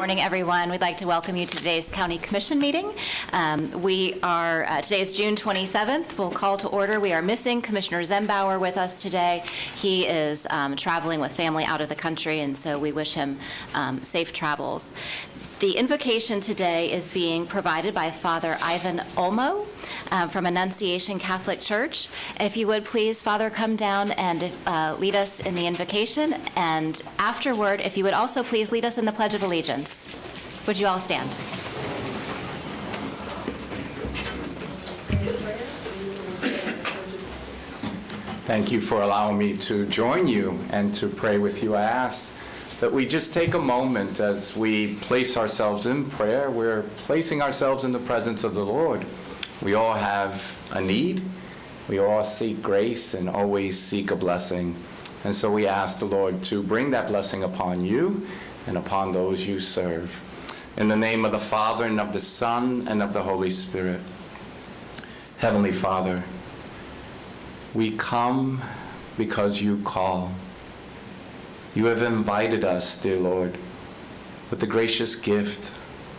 Morning, everyone. We'd like to welcome you to today's County Commission meeting. Today is June 27th. We'll call to order. We are missing Commissioner Zembauer with us today. He is traveling with family out of the country, and so we wish him safe travels. The invocation today is being provided by Father Ivan Olmo from Annunciation Catholic Church. If you would please, Father, come down and lead us in the invocation, and afterward, if you would also please lead us in the Pledge of Allegiance. Would you all stand? Thank you for allowing me to join you and to pray with you. I ask that we just take a moment as we place ourselves in prayer. We're placing ourselves in the presence of the Lord. We all have a need. We all seek grace and always seek a blessing. And so we ask the Lord to bring that blessing upon you and upon those you serve. In the name of the Father, and of the Son, and of the Holy Spirit. Heavenly Father, we come because you call. You have invited us, dear Lord, with the gracious gift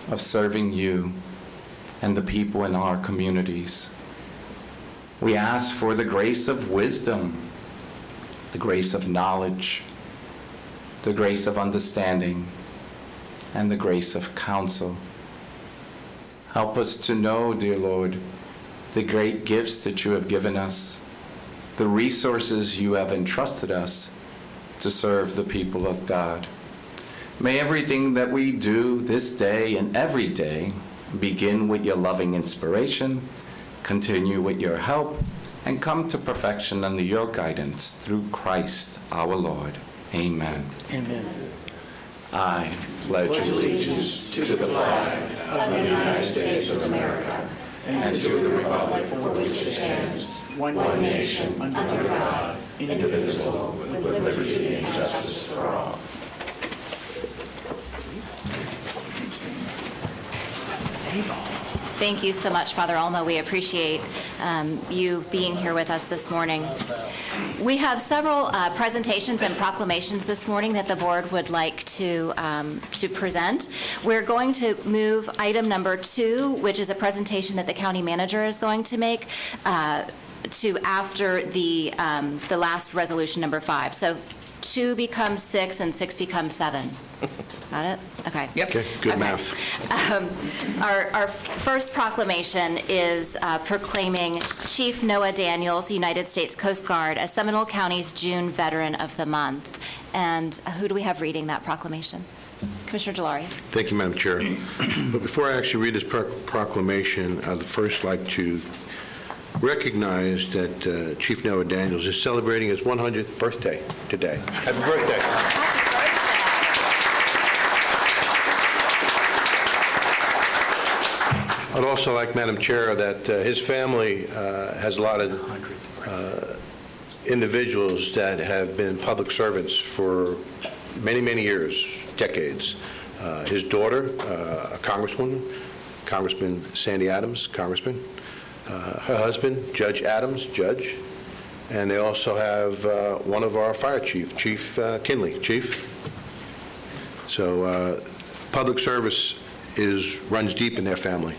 of serving you and the people in our communities. We ask for the grace of wisdom, the grace of knowledge, the grace of understanding, and the grace of counsel. Help us to know, dear Lord, the great gifts that you have given us, the resources you have entrusted us to serve the people of God. May everything that we do this day and every day begin with your loving inspiration, continue with your help, and come to perfection under your guidance through Christ our Lord. Amen. Amen. I pledge allegiance to the flag of the United States of America and to the republic for which it stands, one nation, under God, indivisible, with liberty and justice for all. Thank you so much, Father Olmo. We appreciate you being here with us this morning. We have several presentations and proclamations this morning that the board would like to present. We're going to move item number 2, which is a presentation that the county manager is going to make, to after the last resolution, number 5. So 2 becomes 6 and 6 becomes 7. Got it? Okay. Yep. Okay, good math. Our first proclamation is proclaiming Chief Noah Daniels, United States Coast Guard, as Seminole County's June Veteran of the Month. And who do we have reading that proclamation? Commissioner Jolari. Thank you, Madam Chair. But before I actually read this proclamation, I'd first like to recognize that Chief Noah Daniels is celebrating his 100th birthday today. Happy birthday. I'd also like, Madam Chair, that his family has a lot of individuals that have been public servants for many, many years, decades. His daughter, a congresswoman, Congressman Sandy Adams, congressman. Her husband, Judge Adams, judge. And they also have one of our fire chief, Chief Kinley. Chief. So public service runs deep in their family.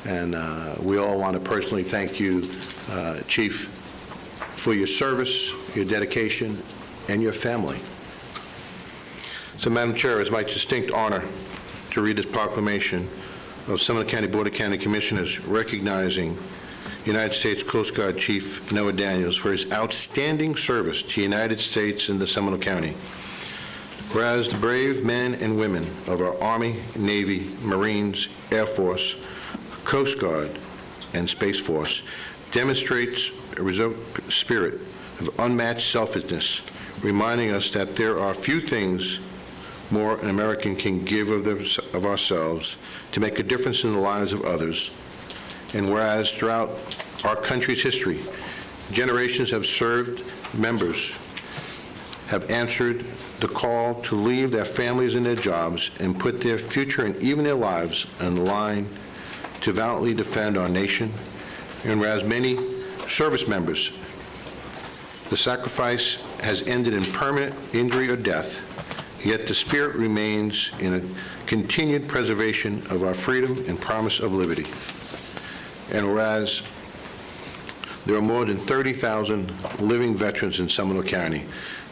And we all want to personally thank you, Chief, for your service, your dedication, and your family. So, Madam Chair, it's my distinct honor to read this proclamation of Seminole County Board of County Commissioners recognizing United States Coast Guard Chief Noah Daniels for his outstanding service to the United States and the Seminole County. Whereas the brave men and women of our Army, Navy, Marines, Air Force, Coast Guard, and Space Force demonstrates a resolute spirit of unmatched selflessness, reminding us that there are few things more an American can give of ourselves to make a difference in the lives of others. And whereas throughout our country's history, generations have served members, have answered the call to leave their families and their jobs and put their future and even their lives on the line to valiantly defend our nation, and whereas many service members, the sacrifice has ended in permanent injury or death, yet the spirit remains in a continued preservation of our freedom and promise of liberty. And whereas there are more than 30,000 living veterans in Seminole County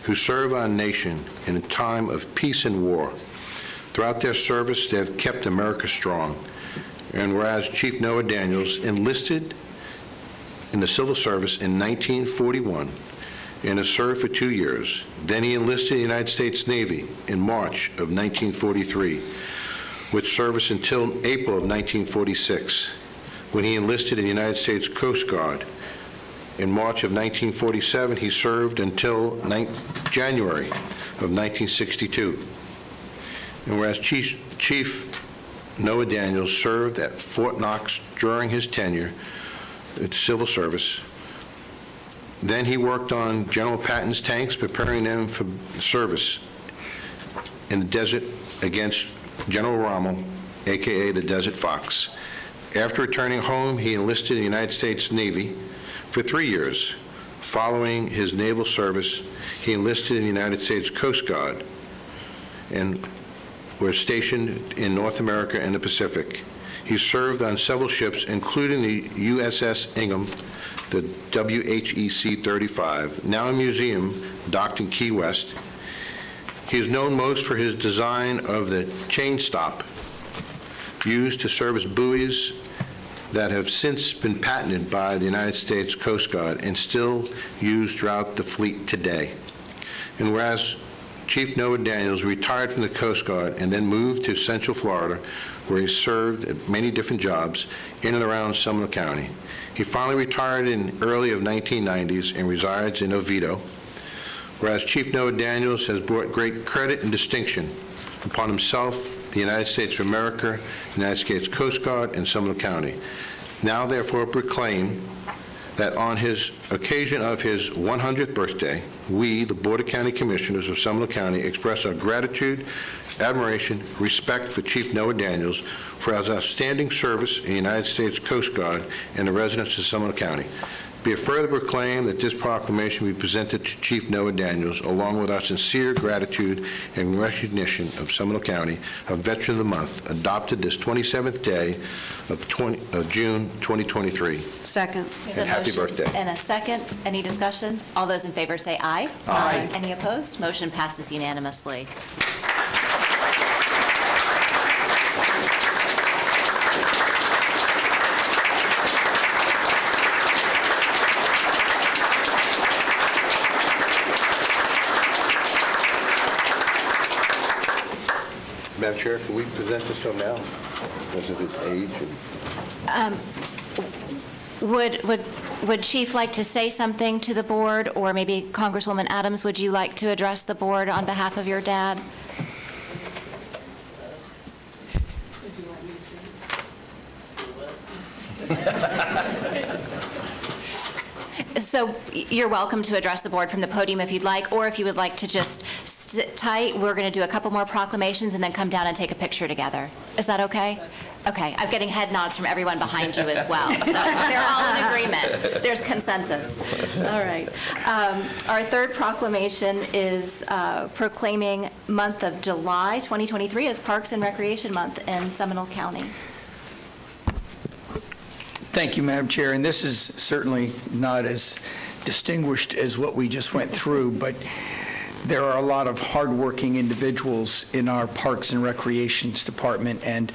who serve our nation in a time of peace and war. Throughout their service, they have kept America strong. And whereas Chief Noah Daniels enlisted in the Civil Service in 1941 and has served for 2 years, then he enlisted in the United States Navy in March of 1943, with service until April of 1946, when he enlisted in the United States Coast Guard. In March of 1947, he served until January of 1962. And whereas Chief Noah Daniels served at Fort Knox during his tenure at Civil Service, then he worked on General Patton's tanks, preparing them for service in the desert against General Rommel, a.k.a. the Desert Fox. After returning home, he enlisted in the United States Navy for 3 years. Following his naval service, he enlisted in the United States Coast Guard and was stationed in North America and the Pacific. He served on several ships, including the USS Ingham, the WHEC-35, now a museum docked in Key West. He is known most for his design of the chain stop used to service buoys that have since been patented by the United States Coast Guard and still used throughout the fleet today. And whereas Chief Noah Daniels retired from the Coast Guard and then moved to Central Florida, where he served at many different jobs in and around Seminole County. He finally retired in early of 1990s and resides in Oviedo, whereas Chief Noah Daniels has brought great credit and distinction upon himself, the United States of America, the United States Coast Guard, and Seminole County. Now therefore proclaim that on his occasion of his 100th birthday, we, the Board of County Commissioners of Seminole County, express our gratitude, admiration, respect for Chief Noah Daniels for his outstanding service in the United States Coast Guard and the residents of Seminole County. Be it further proclaimed that this proclamation be presented to Chief Noah Daniels, along with our sincere gratitude and recognition of Seminole County, of Veteran of the Month, adopted this 27th day of June 2023. Second. There's And a happy motion birthday. and a second. Any discussion? All those in favor say aye. Aye. Any opposed? Motion passes unanimously. Madam Chair, can we present this to him now, because of his age? Would Chief like to say something to the board, or maybe Congresswoman Adams, would you like to address the board on behalf of your dad? So you're welcome to address the board from the podium if you'd like, or if you would like to just sit tight, we're going to do a couple more proclamations and then come down and take a picture together. Is that okay? Okay, I'm getting head nods from everyone behind you as well, so they're all in agreement. There's consensus. All right. Our third proclamation is proclaiming month of July 2023 as Parks and Recreation Month in Seminole County. Thank you, Madam Chair, and this is certainly not as distinguished as what we just went through, but there are a lot of hardworking individuals in our Parks and Recreations Department, and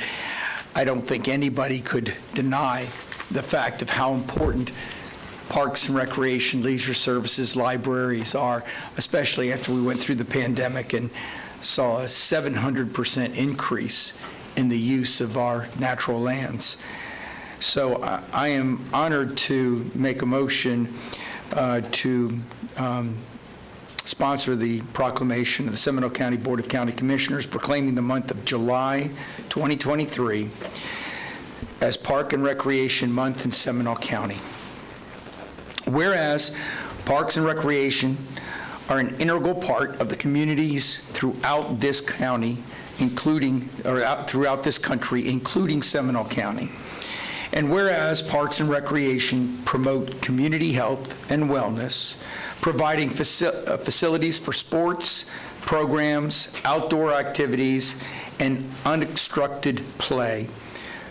I don't think anybody could deny the fact of how important parks and recreation, leisure services, libraries are, especially after we went through the pandemic and saw a 700% increase in the use of our natural lands. So I am honored to make a motion to sponsor the proclamation of the Seminole County Board of County Commissioners proclaiming the month of July 2023 as Park and Recreation Month in Seminole County. Whereas parks and recreation are an integral part of the communities throughout this county, throughout this country, including Seminole County. And whereas parks and recreation promote community health and wellness, providing facilities for sports, programs, outdoor activities, and unobstructed play,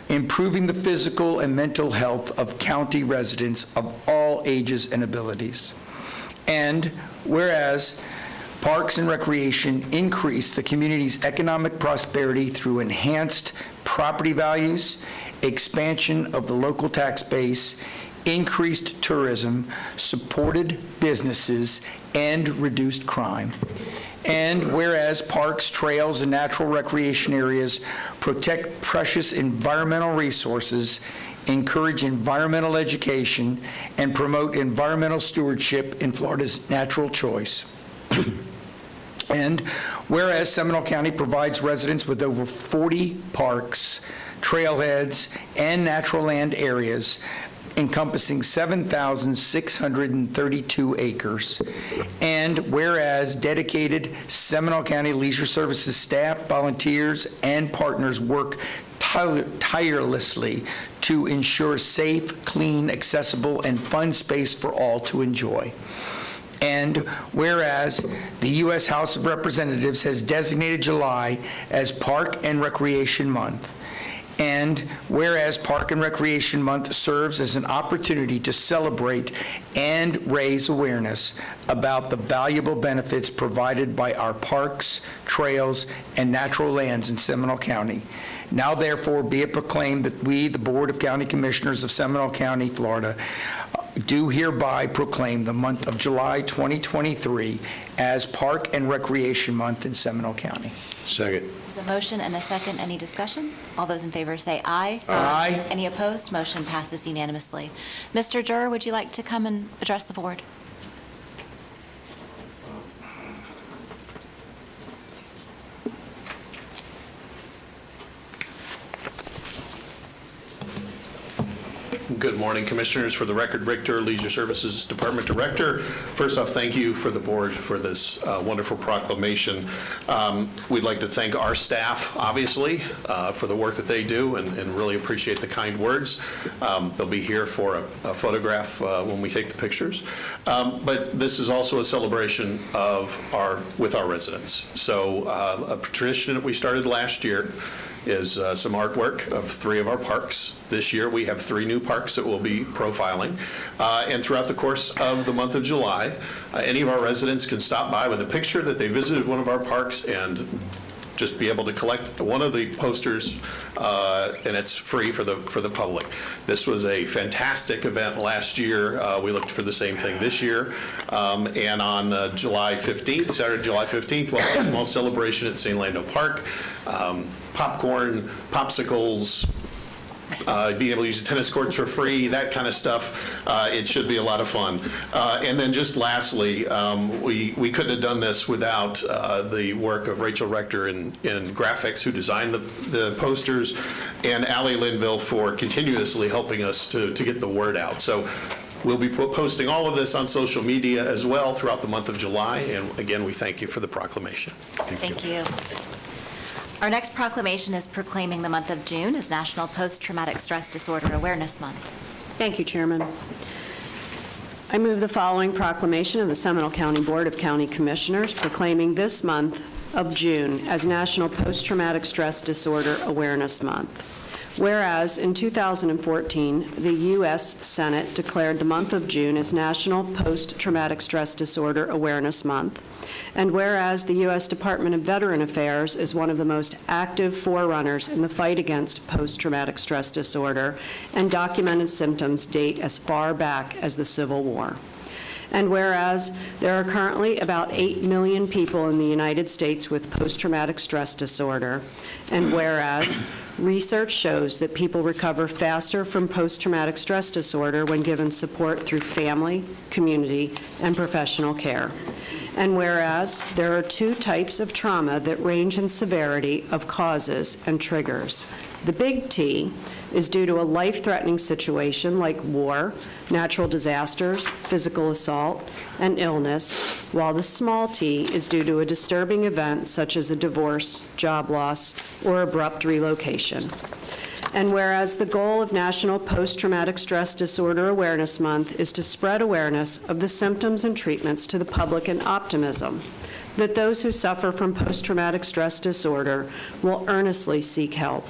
improving the physical and mental health of county residents of all ages and abilities. And whereas Parks and Recreation increase the community's economic prosperity through enhanced property values, expansion of the local tax base, increased tourism, supported businesses, and reduced crime. And whereas parks, trails, and natural recreation areas protect precious environmental resources, encourage environmental education, and promote environmental stewardship in Florida's natural choice. And whereas Seminole County provides residents with over 40 parks, trailheads, and natural land areas encompassing 7,632 acres. And whereas dedicated Seminole County Leisure Services staff, volunteers, and partners work tirelessly to ensure safe, clean, accessible, and fun space for all to enjoy. And whereas the U.S. House of Representatives has designated July as Park and Recreation Month, and whereas Park and Recreation Month serves as an opportunity to celebrate and raise awareness about the valuable benefits provided by our parks, trails, and natural lands in Seminole County. Now therefore be it proclaimed that we, the Board of County Commissioners of Seminole County, Florida, do hereby proclaim the month of July 2023 as Park and Recreation Month in Seminole County. Second. There's a motion and a second. Any discussion? All those in favor say aye. Aye. Any opposed? Motion passes unanimously. Mr. Durr, would you like to come and address the board? Good morning, Commissioners. For the record, Rick Durr, Leisure Services Department Director. First off, thank you for the board for this wonderful proclamation. We'd like to thank our staff, obviously, for the work that they do and really appreciate the kind words. They'll be here for a photograph when we take the pictures. But this is also a celebration with our residents. So a tradition that we started last year is some artwork of 3 of our parks. This year, we have 3 new parks that we'll be profiling. And throughout the course of the month of July, any of our residents can stop by with a picture that they visited one of our parks and just be able to collect one of the posters, and it's free for the public. This was a fantastic event last year. We looked for the same thing this year. And on July 15th, Saturday, July 15th, we'll have a small celebration at St. Lando Park. Popcorn, popsicles, being able to use the tennis courts for free, that kind of stuff. It should be a lot of fun. And then just lastly, we couldn't have done this without the work of Rachel Rector in graphics, who designed the posters, and Allie Linville for continuously helping us to get the word out. So we'll be posting all of this on social media as well throughout the month of July. And again, we thank you for the proclamation. Thank you. Our next proclamation is proclaiming the month of June as National Post-Traumatic Stress Disorder Awareness Month. Thank you, Chairman. I move the following proclamation of the Seminole County Board of County Commissioners proclaiming this month of June as National Post-Traumatic Stress Disorder Awareness Month. Whereas in 2014, the U.S. Senate declared the month of June as National Post-Traumatic Stress Disorder Awareness Month, and whereas the U.S. Department of Veteran Affairs is one of the most active forerunners in the fight against post-traumatic stress disorder, and documented symptoms date as far back as the Civil War. And whereas there are currently about 8 million people in the United States with post-traumatic stress disorder, and whereas research shows that people recover faster from post-traumatic stress disorder when given support through family, community, and professional care. And whereas there are 2 types of trauma that range in severity of causes and triggers. The big T is due to a life-threatening situation like war, natural disasters, physical assault, and illness, while the small t is due to a disturbing event such as a divorce, job loss, or abrupt relocation. And whereas the goal of National Post-Traumatic Stress Disorder Awareness Month is to spread awareness of the symptoms and treatments to the public and optimism, that those who suffer from post-traumatic stress disorder will earnestly seek help.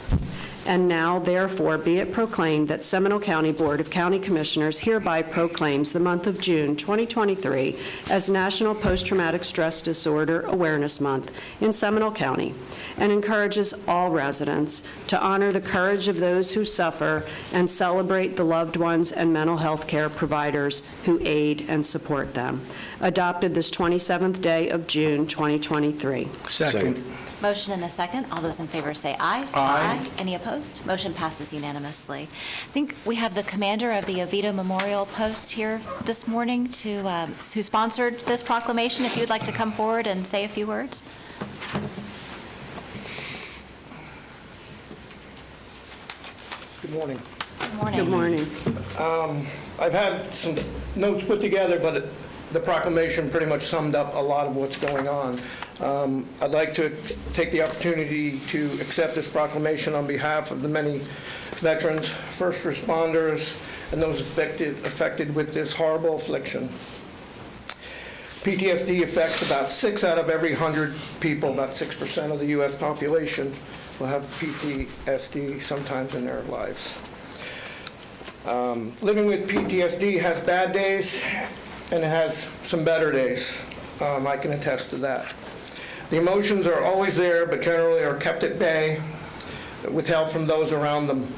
And now, therefore, be it proclaimed that Seminole County Board of County Commissioners hereby proclaims the month of June 2023 as National Post-Traumatic Stress Disorder Awareness Month in Seminole County, and encourages all residents to honor the courage of those who suffer and celebrate the loved ones and mental health care providers who aid and support them. Adopted this 27th day of June 2023. Second. Motion and a second. All those in favor say aye. Aye. Any opposed? Motion passes unanimously. I think we have the commander of the Oviedo Memorial Post here this morning who sponsored this proclamation. If you'd like to come forward and say a few words. Good morning. Good morning. Good morning. I've had some notes put together, but the proclamation pretty much summed up a lot of what's going on. I'd like to take the opportunity to accept this proclamation on behalf of the many veterans, first responders, and those affected with this horrible affliction. PTSD affects about 6 out of every 100 people, about 6% of the U.S. population will have PTSD sometimes in their lives. Living with PTSD has bad days, and it has some better days. I can attest to that. The emotions are always there, but generally are kept at bay with help from those around them.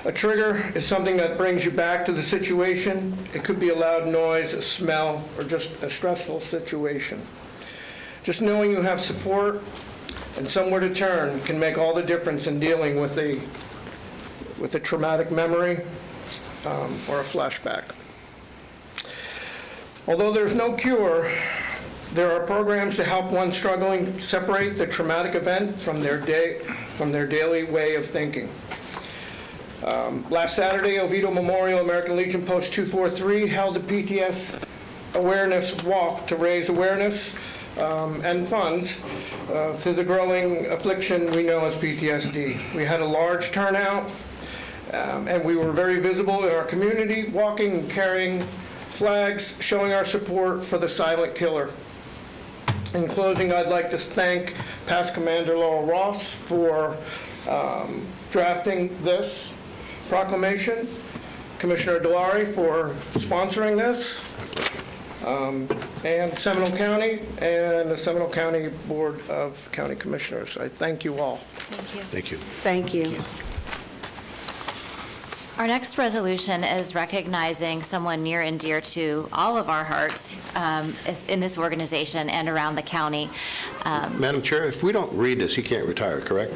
A trigger is something that brings you back to the situation. It could be a loud noise, a smell, or just a stressful situation. Just knowing you have support and somewhere to turn can make all the difference in dealing with a traumatic memory or a flashback. Although there's no cure, there are programs to help one struggling separate the traumatic event from their daily way of thinking. Last Saturday, Oviedo Memorial American Legion Post 243 held a PTS awareness walk to raise awareness and funds to the growing affliction we know as PTSD. We had a large turnout, and we were very visible in our community, walking and carrying flags, showing our support for the silent killer. In closing, I'd like to thank Past Commander Laurel Ross for drafting this proclamation, Commissioner Delary for sponsoring this, and Seminole County and the Seminole County Board of County Commissioners. I thank you all. Thank you. Thank you. Thank you. Our next resolution is recognizing someone near and dear to all of our hearts in this organization and around the county. Madam Chair, if we don't read this, he can't retire, correct?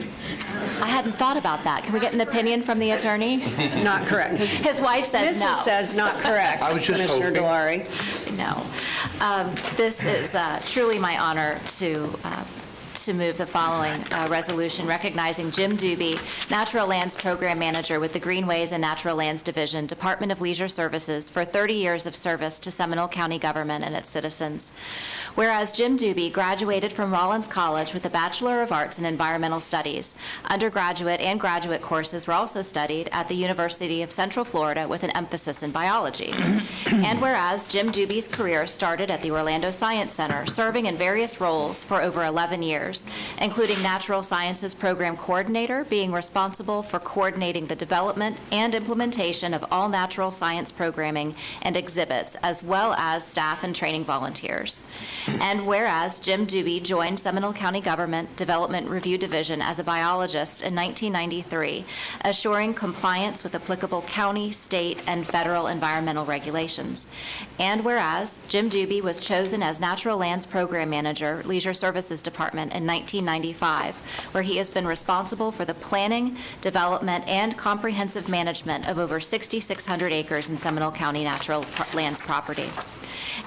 I hadn't thought about that. Can we get an opinion from the attorney? Not correct. His wife says no. Mrs. says not correct, I was just Commissioner hoping. Delary. No. This is truly my honor to move the following resolution recognizing Jim Doobie, Natural Lands Program Manager with the Greenways and Natural Lands Division, Department of Leisure Services, for 30 years of service to Seminole County government and its citizens. Whereas Jim Doobie graduated from Rollins College with a Bachelor of Arts in Environmental Studies. Undergraduate and graduate courses were also studied at the University of Central Florida with an emphasis in biology. And whereas Jim Doobie's career started at the Orlando Science Center, serving in various roles for over 11 years, including Natural Sciences Program Coordinator, being responsible for coordinating the development and implementation of all natural science programming and exhibits, as well as staff and training volunteers. And whereas Jim Doobie joined Seminole County Government Development Review Division as a biologist in 1993, assuring compliance with applicable county, state, and federal environmental regulations. And whereas Jim Doobie was chosen as Natural Lands Program Manager, Leisure Services Department in 1995, where he has been responsible for the planning, development, and comprehensive management of over 6,600 acres in Seminole County natural lands property.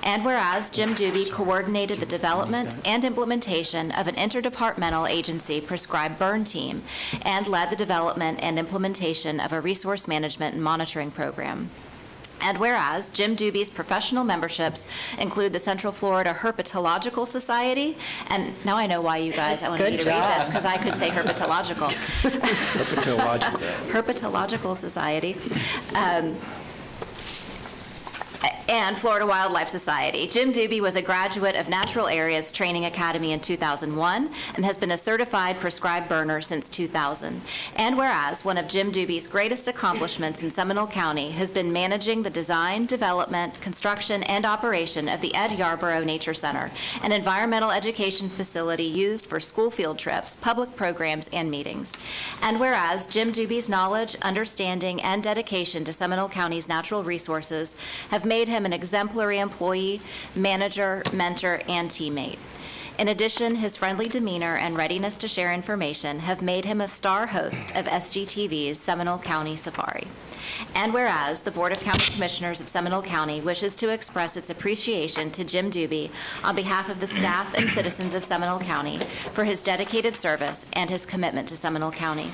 And whereas Jim Doobie coordinated the development and implementation of an interdepartmental agency prescribed burn team and led the development and implementation of a resource management and monitoring program. And whereas Jim Doobie's professional memberships include the Central Florida Herpetological Society, and now I know why you guys, I wanted you to read this, because I could say herpetological. Herpetological Society. And Florida Wildlife Society. Jim Doobie was a graduate of Natural Areas Training Academy in 2001 and has been a certified prescribed burner since 2000. And whereas one of Jim Doobie's greatest accomplishments in Seminole County has been managing the design, development, construction, and operation of the Ed Yarborough Nature Center, an environmental education facility used for school field trips, public programs, and meetings. And whereas Jim Doobie's knowledge, understanding, and dedication to Seminole County's natural resources have made him an exemplary employee, manager, mentor, and teammate. In addition, his friendly demeanor and readiness to share information have made him a star host of SGTV's Seminole County Safari. And whereas the Board of County Commissioners of Seminole County wishes to express its appreciation to Jim Doobie on behalf of the staff and citizens of Seminole County for his dedicated service and his commitment to Seminole County.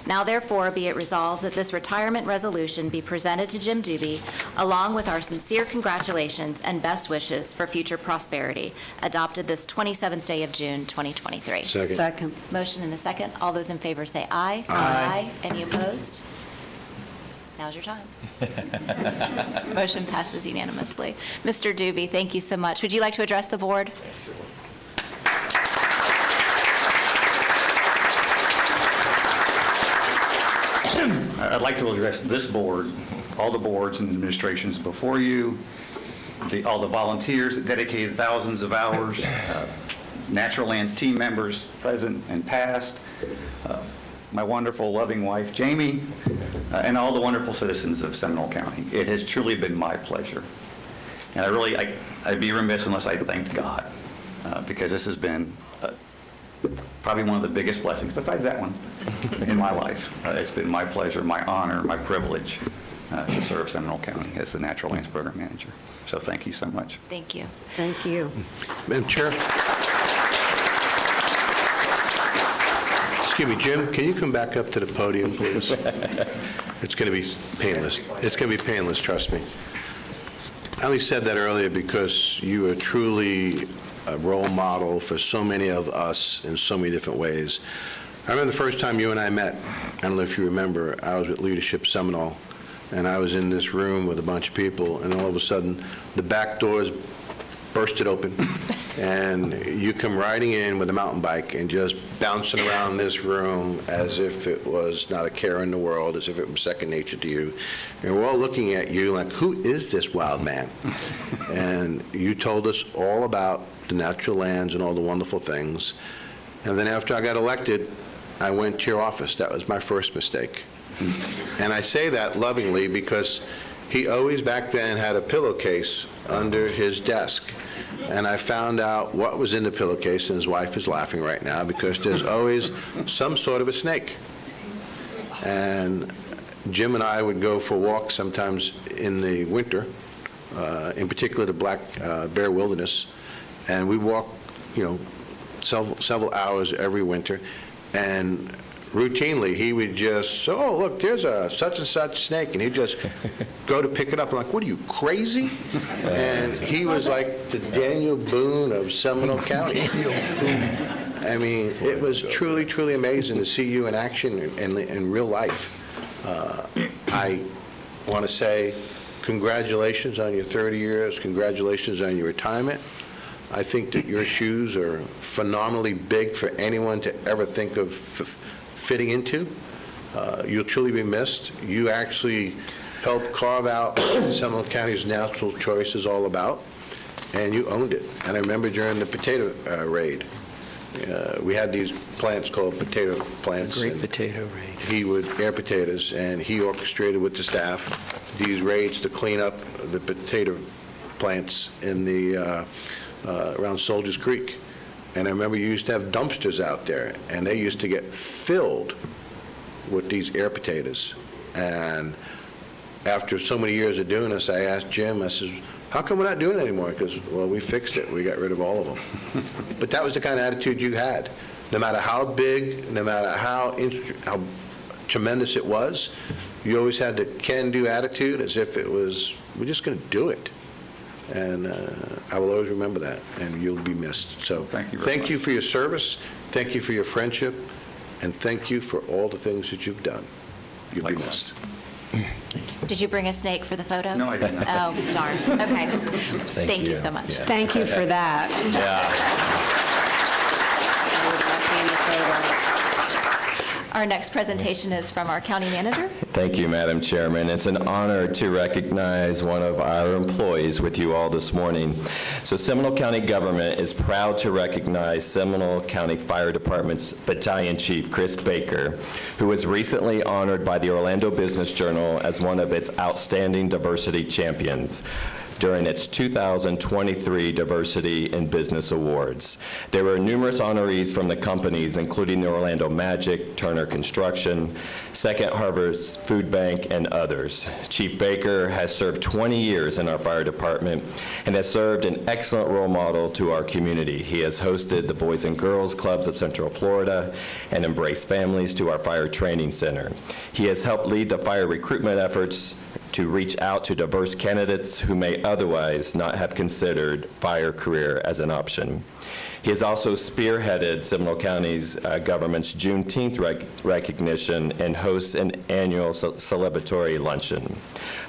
Now therefore be it resolved that this retirement resolution be presented to Jim Doobie, along with our sincere congratulations and best wishes for future prosperity, adopted this 27th day of June, 2023. Second. Motion and a second. All those in favor say aye. Aye. Any opposed? Now's your time. Motion passes unanimously. Mr. Doobie, thank you so much. Would you like to address the board? I'd like to address this board, all the boards and administrations before you, all the volunteers that dedicated thousands of hours, Natural Lands team members, present and past, my wonderful, loving wife, Jamie, and all the wonderful citizens of Seminole County. It has truly been my pleasure. And I'd be remiss unless I thanked God, because this has been probably one of the biggest blessings, besides that one, in my life. It's been my pleasure, my honor, my privilege to serve Seminole County as the Natural Lands Program Manager. So thank you so much. Thank you. Thank you. Madam Chair? Excuse me, Jim, can you come back up to the podium, please? It's going to be painless. It's going to be painless, trust me. I only said that earlier because you are truly a role model for so many of us in so many different ways. I remember the first time you and I met, I don't know if you remember, I was with Leadership Seminole, and I was in this room with a bunch of people, and all of a sudden, the back doors bursted open, and you come riding in with a mountain bike and just bouncing around this room as if it was not a care in the world, as if it was second nature to you. And we're all looking at you like, who is this wild man? And you told us all about the natural lands and all the wonderful things. And then after I got elected, I went to your office. That was my first mistake. And I say that lovingly because he always back then had a pillowcase under his desk. And I found out what was in the pillowcase, and his wife is laughing right now because there's always some sort of a snake. And Jim and I would go for walks sometimes in the winter, in particular the Black Bear Wilderness, and we walk, several hours every winter, and routinely he would just, oh, look, there's a such and such snake, and he'd just go to pick it up. I'm like, what are you, crazy? And he was like the Daniel Boone of Seminole County. I mean, it was truly, truly amazing to see you in action in real life. I want to say congratulations on your 30 years, congratulations on your retirement. I think that your shoes are phenomenally big for anyone to ever think of fitting into. You'll truly be missed. You actually helped carve out Seminole County's natural choice is all about, and you owned it. And I remember during the potato raid, we had these plants called potato plants. Great potato raid. He would air potatoes, and he orchestrated with the staff these raids to clean up the potato plants in the around Soldiers Creek. And I remember you used to have dumpsters out there, and they used to get filled with these air potatoes. And after so many years of doing this, I asked Jim, I said, how come we're not doing it anymore? Because, well, we fixed it. We got rid of all of them. But that was the kind of attitude you had. No matter how big, no matter how tremendous it was, you always had the can-do attitude as if it was, we're just going to do it. And I will always remember that, and you'll be missed. So Thank you very much. for your service, thank you for your friendship, and thank you for all the things that you've done. You'll be Likewise. missed. Did you bring a snake for the photo? No, I did not. Oh, darn. Okay. Thank you so much. Thank you for that. I would love to be in the photo. Our next presentation is from our county manager. Thank you, Madam Chairman. It's an honor to recognize one of our employees with you all this morning. So Seminole County government is proud to recognize Seminole County Fire Department's Battalion Chief, Chris Baker, who was recently honored by the Orlando Business Journal as one of its outstanding diversity champions during its 2023 Diversity in Business Awards. There were numerous honorees from the companies, including the Orlando Magic, Turner Construction, Second Harvest Food Bank, and others. Chief Baker has served 20 years in our fire department and has served an excellent role model to our community. He has hosted the Boys and Girls Clubs of Central Florida and embraced families to our fire training center. He has helped lead the fire recruitment efforts to reach out to diverse candidates who may otherwise not have considered fire career as an option. He has also spearheaded Seminole County's government's Juneteenth recognition and hosts an annual celebratory luncheon.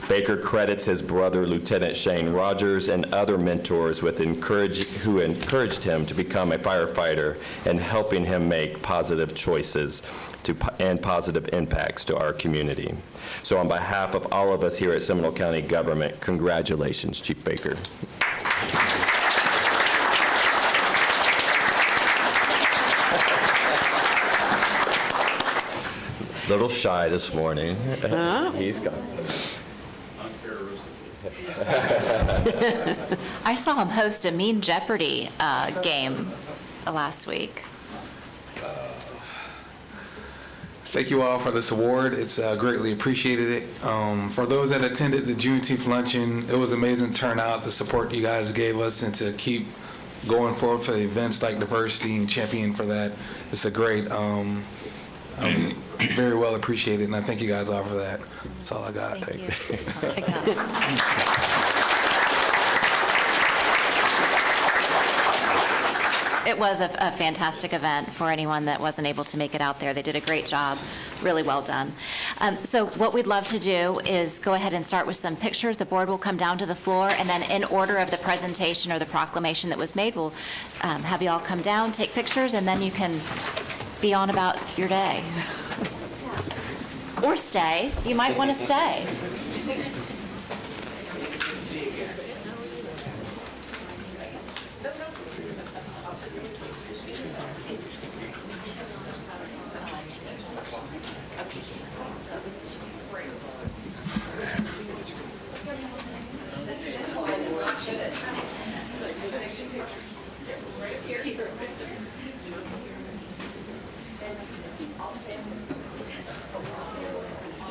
Baker credits his brother, Lieutenant Shane Rogers, and other mentors who encouraged him to become a firefighter and helping him make positive choices and positive impacts to our community. So on behalf of all of us here at Seminole County government, congratulations, Chief Baker. Little shy this morning. He's gone. I saw him host a Mean Jeopardy game last week. Thank you all for this award. It's greatly appreciated. For those that attended the Juneteenth luncheon, it was amazing turnout, the support you guys gave us, and to keep going forward for events like diversity and championing for that. It's a great, very well appreciated, and I thank you guys all for that. That's all I got. Thank you. That's all I got. It was a fantastic event for anyone that wasn't able to make it out there. They did a great job, really well done. So what we'd love to do is go ahead and start with some pictures. The board will come down to the floor, and then in order of the presentation or the proclamation that was made, we'll have you all come down, take pictures, and then you can be on about your day. Or stay. You might want to stay.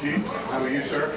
Chief, how are you, sir?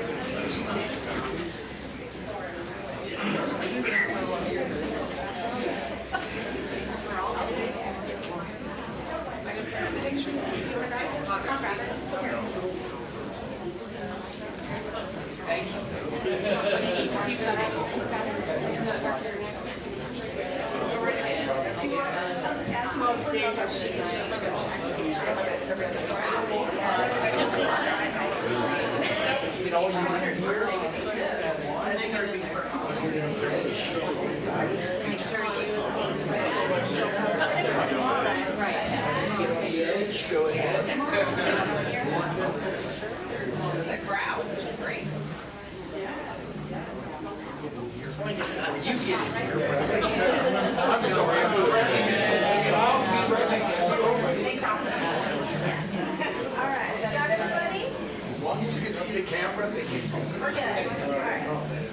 We're good. All right.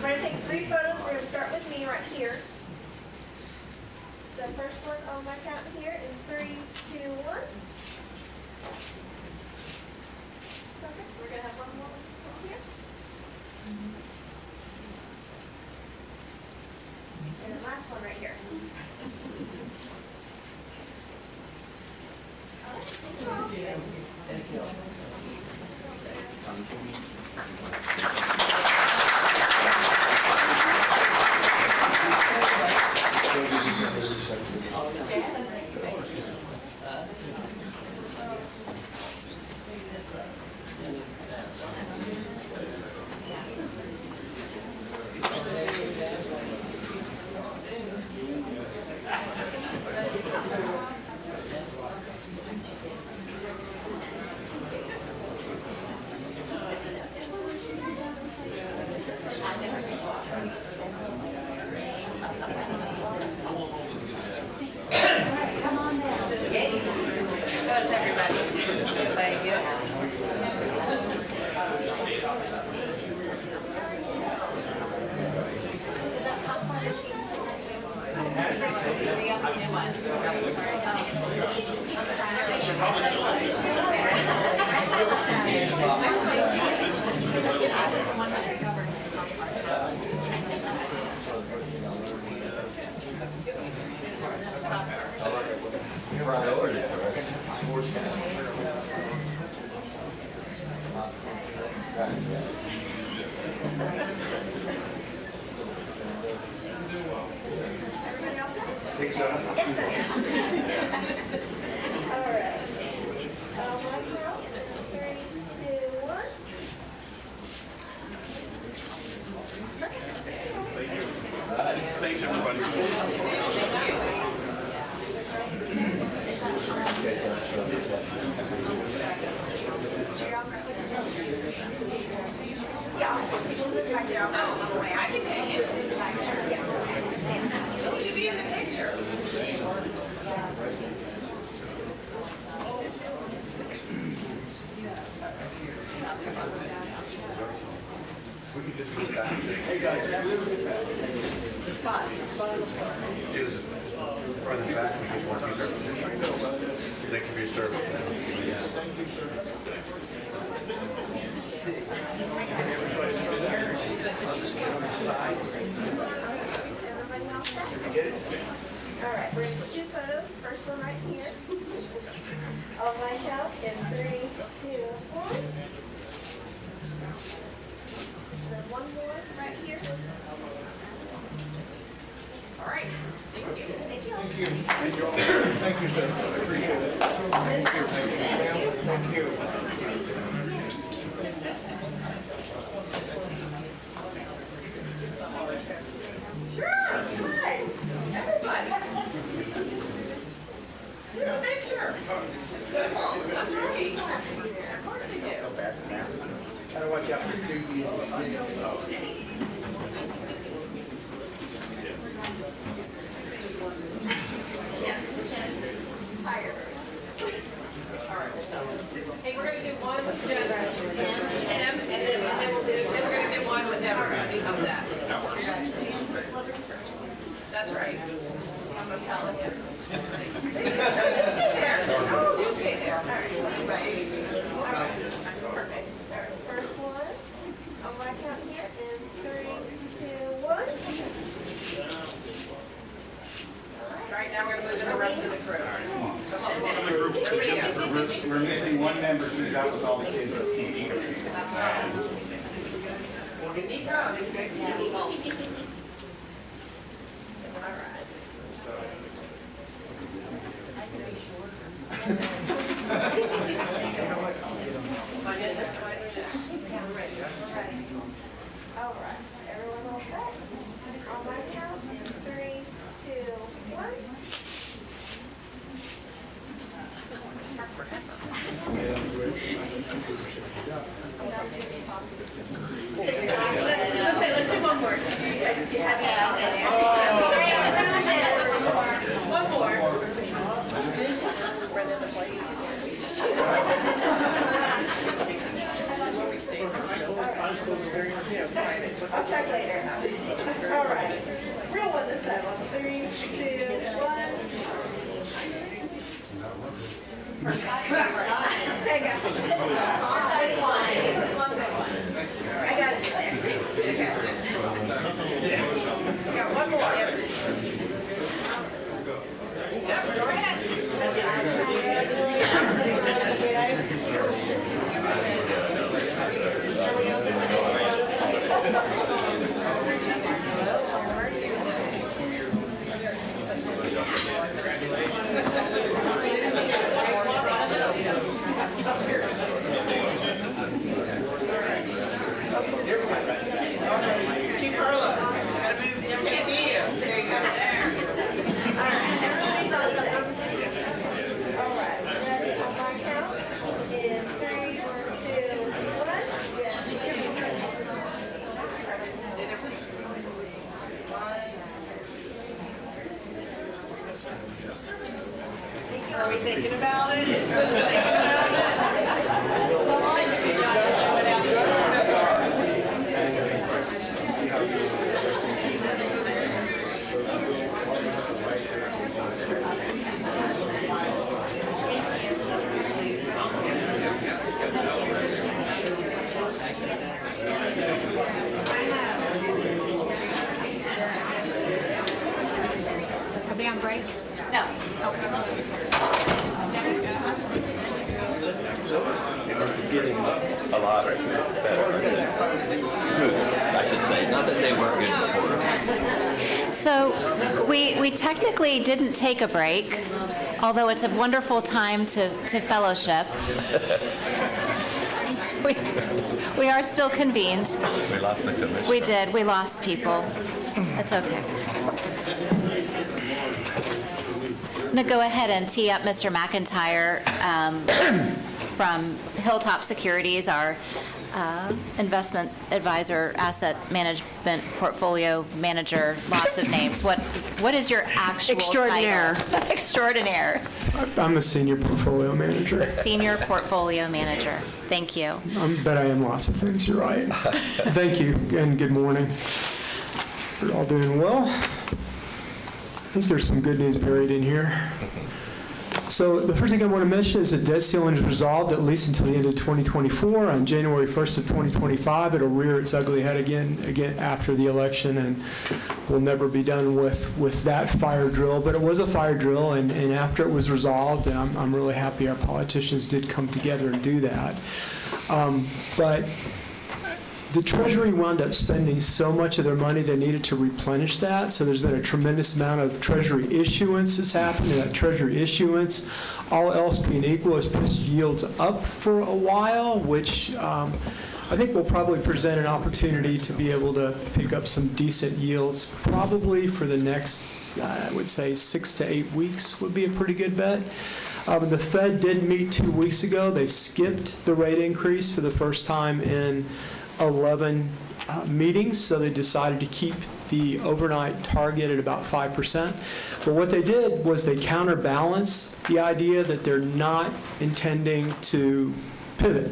We're going to take 3 photos. We're going to start with me right here. So first one on my count here in 3, 2, 1. Perfect. We're going to have one more here. And the last one right here. All right. Thank you. Thanks, everybody. Thank you for your service. All right, we're gonna do 2 photos. First one right here. I'll mic out in 3, 2, 1. And then one more right here. All right. Thank you. Thank you. Thank you all. Thank you, sir. Appreciate it. Thank you. Sure. Hi. Everybody. Get a picture. That's right. Of course they do. Gotta watch out for Hey, we're gonna do one with just him, and then we're gonna do one with everybody. How's that? That's right. I'm gonna tell him. Stay there. Oh, you stay there. All right. Right. Perfect. All right, first one. I'll mic out here in 3, 2, 1. All right, now we're gonna move to the rest of the crew. Come on. We're missing one member, she's out with all the kids. That's right. Nico. All right. All right. Everyone all set? On my count in 3, 2, 1. Let's do one more. One more. I'll check later. All right. Real one this time. 3, 2, 1. There you go. I got it there. We got one more. Yep, go ahead. Chief Carla, gotta move. Can't see you. There you go. All right, everybody's all set. All right, ready on my count? In 3, 2, 1. Are we thinking about it? break? No. A lot better. Smoother, I should say. Not that they weren't good before. So we technically didn't take a break, although it's a wonderful time to fellowship. We are still convened. We lost the commission. We did. We lost people. It's okay. I'm going to go ahead and tee up Mr. McIntyre from Hilltop Securities, our investment advisor, asset management portfolio manager, lots of names. What is your actual Extraordinaire. title? Extraordinaire. I'm a senior portfolio manager. Senior portfolio manager. Thank you. Bet I am lots of things, you're right. Thank you, and good morning. We're all doing well. I think there's some good news buried in here. So the first thing I want to mention is the debt ceiling is resolved at least until the end of 2024. On January 1st of 2025, it'll rear its ugly head again after the election, and we'll never be done with that fire drill. But it was a fire drill, and after it was resolved, and I'm really happy our politicians did come together and do that. But the Treasury wound up spending so much of their money they needed to replenish that, so there's been a tremendous amount of Treasury issuance that's happened, and that Treasury issuance, all else being equal, has pushed yields up for a while, which I think will probably present an opportunity to be able to pick up some decent yields, probably for the next, I would say, 6 to 8 weeks would be a pretty good bet. The Fed did meet 2 weeks ago. They skipped the rate increase for the first time in 11 meetings, so they decided to keep the overnight target at about 5%. But what they did was they counterbalanced the idea that they're not intending to pivot.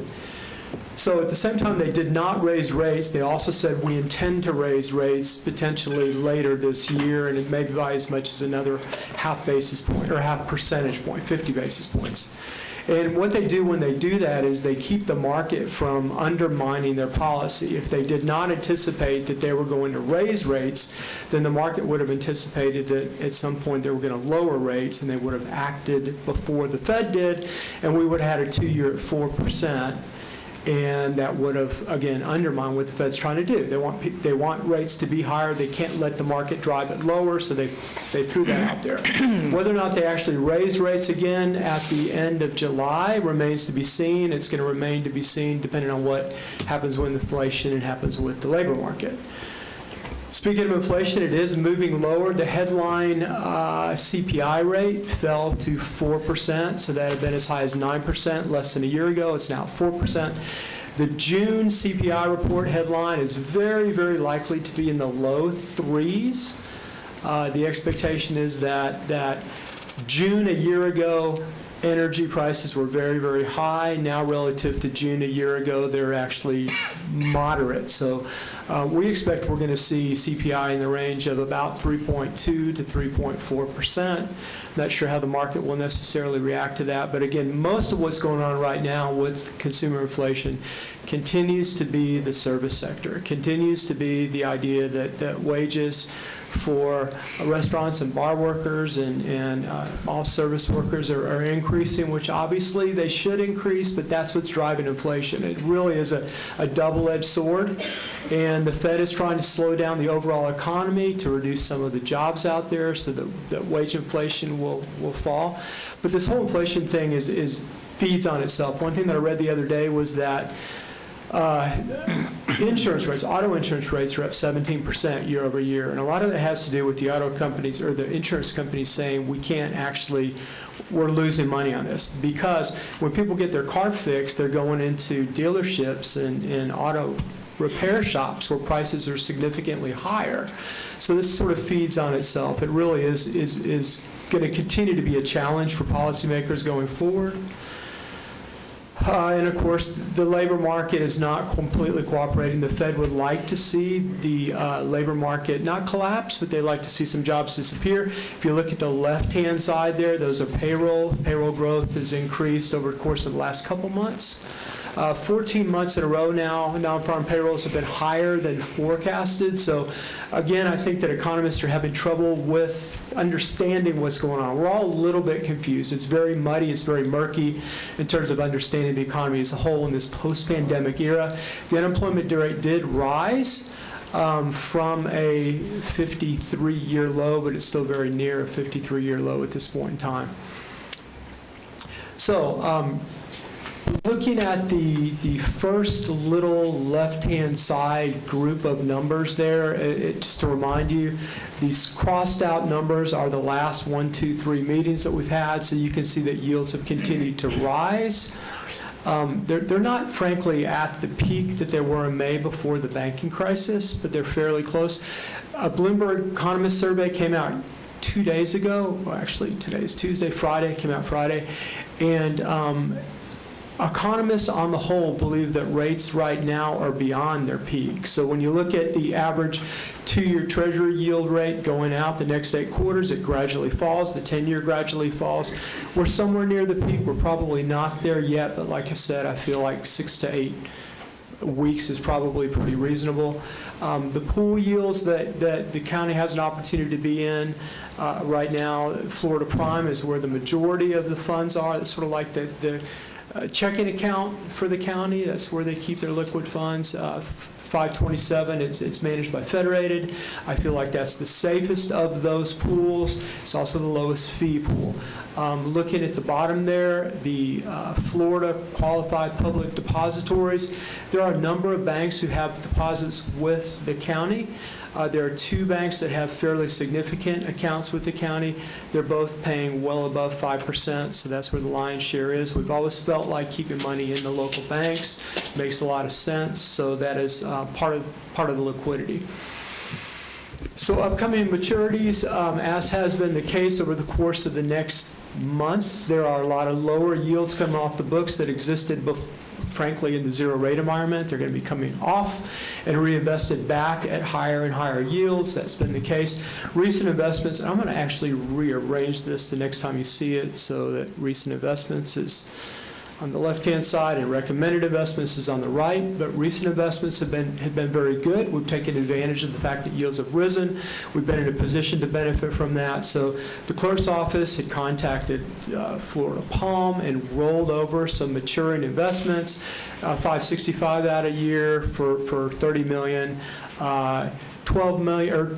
So at the same time they did not raise rates, they also said we intend to raise rates potentially later this year, and it may be by as much as another half basis point or half percentage point, 50 basis points. And what they do when they do that is they keep the market from undermining their policy. If they did not anticipate that they were going to raise rates, then the market would have anticipated that at some point they were going to lower rates, and they would have acted before the Fed did, and we would have had a 2-year at 4%. And that would have, again, undermined what the Fed's trying to do. They want rates to be higher. They can't let the market drive it lower, so they threw that out there. Whether or not they actually raise rates again at the end of July remains to be seen. It's going to remain to be seen depending on what happens with inflation and happens with the labor market. Speaking of inflation, it is moving lower. The headline CPI rate fell to 4%, so that had been as high as 9% less than a year ago. It's now 4%. The June CPI report headline is very, very likely to be in the low 3s. The expectation is that June a year ago, energy prices were very, very high. Now, relative to June a year ago, they're actually moderate. So we expect we're going to see CPI in the range of about 3.2 to 3.4%. Not sure how the market will necessarily react to that. But again, most of what's going on right now with consumer inflation continues to be the service sector. It continues to be the idea that wages for restaurants and bar workers and all service workers are increasing, which obviously they should increase, but that's what's driving inflation. It really is a double-edged sword, and the Fed is trying to slow down the overall economy to reduce some of the jobs out there so that wage inflation will fall. But this whole inflation thing feeds on itself. One thing that I read the other day was that insurance rates, auto insurance rates are up 17% year over year. And a lot of that has to do with the auto companies or the insurance companies saying we're losing money on this. Because when people get their car fixed, they're going into dealerships and auto repair shops where prices are significantly higher. So this sort of feeds on itself. It really is going to continue to be a challenge for policymakers going forward. And of course, the labor market is not completely cooperating. The Fed would like to see the labor market not collapse, but they'd like to see some jobs disappear. If you look at the left-hand side there, those are payroll. Payroll growth has increased over the course of the last couple months. 14 months in a row now, non-farm payrolls have been higher than forecasted. So again, I think that economists are having trouble with understanding what's going on. We're all a little bit confused. It's very muddy, it's very murky in terms of understanding the economy as a whole in this post-pandemic era. The unemployment rate did rise from a 53-year low, but it's still very near a 53-year low at this point in time. So looking at the first little left-hand side group of numbers there, just to remind you, these crossed out numbers are the last 1, 2, 3 meetings that we've had, so you can see that yields have continued to rise. They're not, frankly, at the peak that they were in May before the banking crisis, but they're fairly close. A Bloomberg Economist survey came out 2 days ago. Well, actually, today's Tuesday, Friday, came out Friday. And economists on the whole believe that rates right now are beyond their peak. So when you look at the average 2-year Treasury yield rate going out the next 8 quarters, it gradually falls. The 10-year gradually falls. We're somewhere near the peak. We're probably not there yet, but like I said, I feel like 6 to 8 weeks is probably pretty reasonable. The pool yields that the county has an opportunity to be in right now, Florida Prime is where the majority of the funds are. It's sort of like the checking account for the county. That's where they keep their liquid funds. 527, it's managed by Federated. I feel like that's the safest of those pools. It's also the lowest fee pool. Looking at the bottom there, the Florida Qualified Public Depositories, there are a number of banks who have deposits with the county. There are 2 banks that have fairly significant accounts with the county. They're both paying well above 5%, so that's where the lion's share is. We've always felt like keeping money in the local banks makes a lot of sense, so that is part of the liquidity. So upcoming maturities, as has been the case over the course of the next month, there are a lot of lower yields coming off the books that existed frankly, in the zero rate environment. They're going to be coming off and reinvested back at higher and higher yields. That's been the case. Recent investments, and I'm going to actually rearrange this the next time you see it so that recent investments is on the left-hand side and recommended investments is on the right, but recent investments have been very good. We've taken advantage of the fact that yields have risen. We've been in a position to benefit from that. So the clerk's office had contacted Florida Palm and rolled over some maturing investments, 565 out a year for $30 million, 12 million, or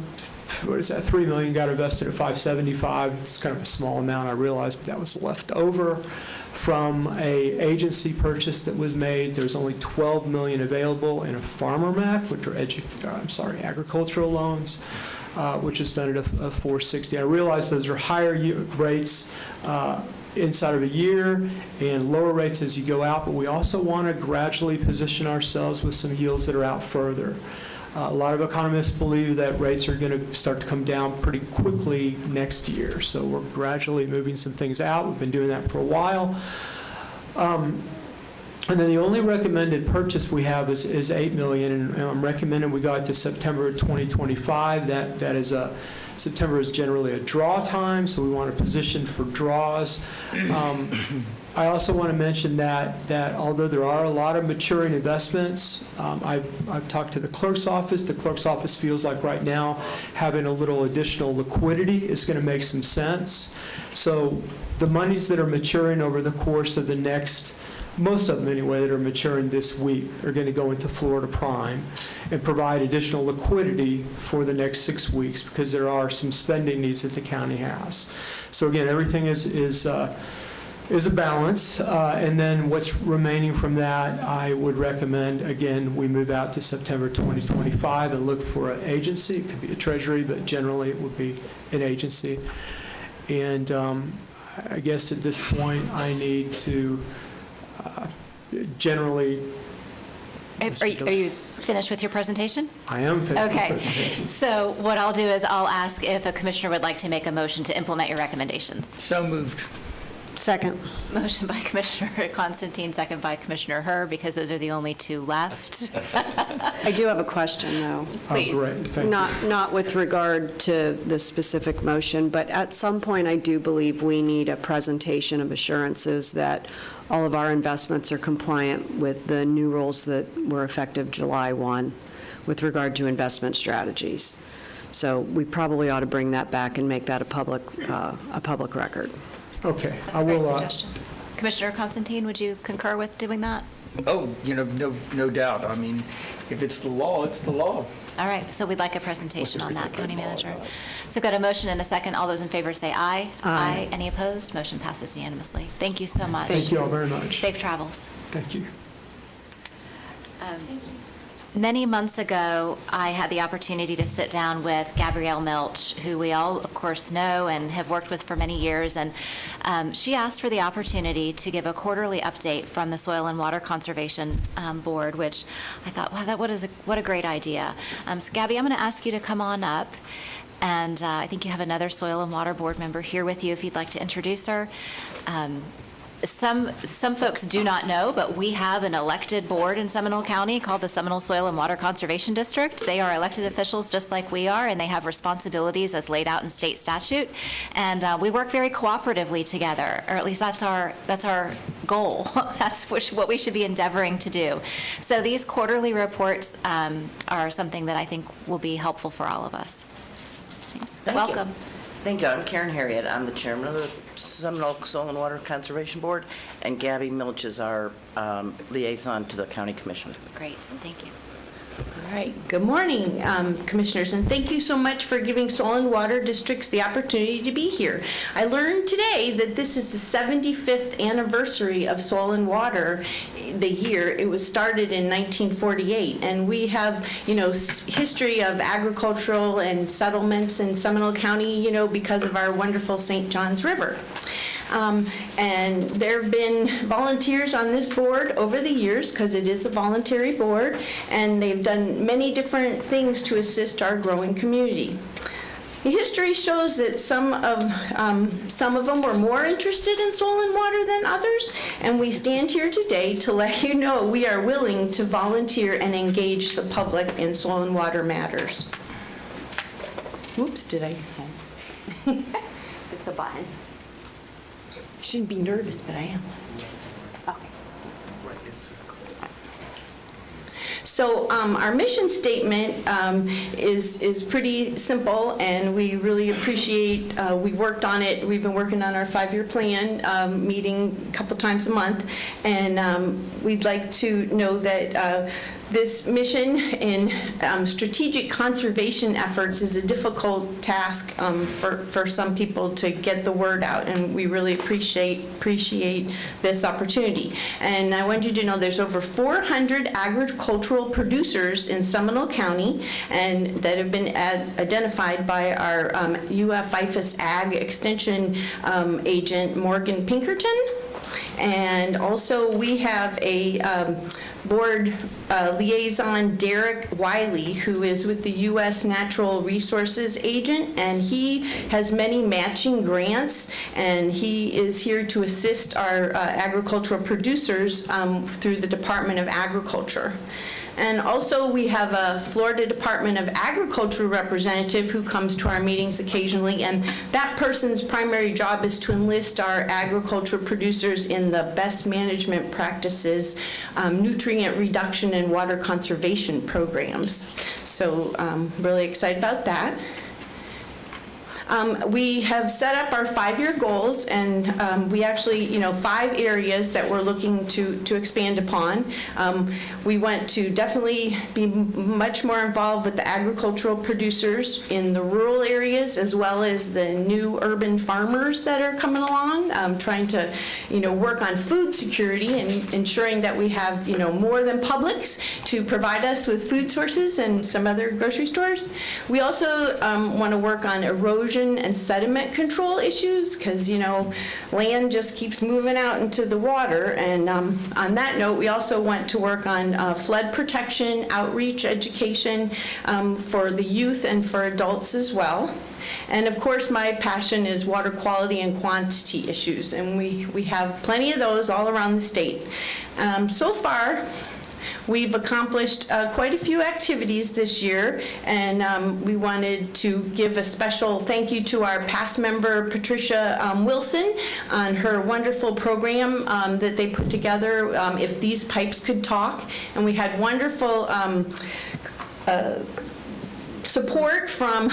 what is that, $3 million got invested at 575. It's kind of a small amount, I realize, but that was left over from a agency purchase that was made. There's only $12 million available in a Farmer Mac, which are agricultural loans, which is done at a 460. I realize those are higher rates inside of a year and lower rates as you go out, but we also want to gradually position ourselves with some yields that are out further. A lot of economists believe that rates are going to start to come down pretty quickly next year. So we're gradually moving some things out. We've been doing that for a while. And then the only recommended purchase we have is $8 million, and I'm recommending we go out to September 2025. That is September is generally a draw time, so we want to position for draws. I also want to mention that although there are a lot of maturing investments, I've talked to the clerk's office. The clerk's office feels like right now having a little additional liquidity is going to make some sense. So the monies that are maturing over the course of the next, most of them anyway, that are maturing this week are going to go into Florida Prime and provide additional liquidity for the next 6 weeks because there are some spending needs that the county has. So again, everything is a balance, and then what's remaining from that, I would recommend, again, we move out to September 2025 and look for an agency. It could be a treasury, but generally it would be an agency. And I guess at this point, I need to generally... Are you finished with your presentation? I am finished with the Okay. presentation. So what I'll do is I'll ask if a commissioner would like to make a motion to implement your recommendations. So moved. Second. Motion by Commissioner Constantine, second by Commissioner Herr, because those are the only two left. I do have a question, though. Please. Oh, great, thank you. Not with regard to the specific motion, but at some point, I do believe we need a presentation of assurances that all of our investments are compliant with the new rules that were effective July 1 with regard to investment strategies. So we probably ought to bring that back and make that a public record. Okay. That's a great suggestion. Commissioner Constantine, would you concur with doing that? Oh, no doubt. I mean, if it's the law, it's the law. All right, so we'd like a presentation on that, County Manager. So got a motion and a second. All those in favor say aye. Aye. Any opposed? Motion passes unanimously. Thank you so much. Thank you all very much. Safe travels. Thank you. Many months ago, I had the opportunity to sit down with Gabrielle Milch, who we all, of course, know and have worked with for many years, and she asked for the opportunity to give a quarterly update from the Soil and Water Conservation Board, which I thought, wow, what a great idea. So Gabby, I'm going to ask you to come on up, and I think you have another Soil and Water Board member here with you if you'd like to introduce her. Some folks do not know, but we have an elected board in Seminole County called the Seminole Soil and Water Conservation District. They are elected officials just like we are, and they have responsibilities as laid out in state statute. And we work very cooperatively together, or at least that's our goal. That's what we should be endeavoring to do. So these quarterly reports are something that I think will be helpful for all of us. Thanks. Welcome. Thank you. I'm Karen Harriet. I'm the chairman of the Seminole Soil and Water Conservation Board, and Gabby Milch is our liaison to the County Commission. Great, thank you. All right. Good morning, Commissioners, and thank you so much for giving Soil and Water Districts the opportunity to be here. I learned today that this is the 75th anniversary of Soil and Water, the year. It was started in 1948, and we have, history of agricultural and settlements in Seminole County, because of our wonderful St. Johns River. And there have been volunteers on this board over the years, because it is a voluntary board, and they've done many different things to assist our growing community. The history shows that some of them were more interested in soil and water than others, and we stand here today to let you know we are willing to volunteer and engage the public in soil and water matters. Whoops, did I hit the button? I shouldn't be nervous, but I am. Okay. So our mission statement is pretty simple, and we really appreciate, we worked on it. We've been working on our 5-year plan, meeting a couple times a month, and we'd like to know that this mission in strategic conservation efforts is a difficult task for some people to get the word out, and we really appreciate this opportunity. And I want you to know there's over 400 agricultural producers in Seminole County, and that have been identified by our UF-IFAS Ag Extension agent, Morgan Pinkerton. And also we have a board liaison, Derek Wiley, who is with the U.S. Natural Resources Agent, and he has many matching grants, and he is here to assist our agricultural producers through the Department of Agriculture. And also, we have a Florida Department of Agriculture representative who comes to our meetings occasionally, and that person's primary job is to enlist our agriculture producers in the best management practices, nutrient reduction, and water conservation programs. So really excited about that. We have set up our 5-year goals, and we actually, 5 areas that we're looking to expand upon. We want to definitely be much more involved with the agricultural producers in the rural areas, as well as the new urban farmers that are coming along, trying to, work on food security and ensuring that we have, more than Publix to provide us with food sources and some other grocery stores. We also want to work on erosion erosion and sediment control issues, because, land just keeps moving out into the water. And on that note, we also want to work on flood protection, outreach, education for the youth and for adults as well. And of course, my passion is water quality and quantity issues, and we have plenty of those all around the state. So far, we've accomplished quite a few activities this year, and we wanted to give a special thank you to our past member, Patricia Wilson, on her wonderful program that they put together, If These Pipes Could Talk. And we had wonderful support from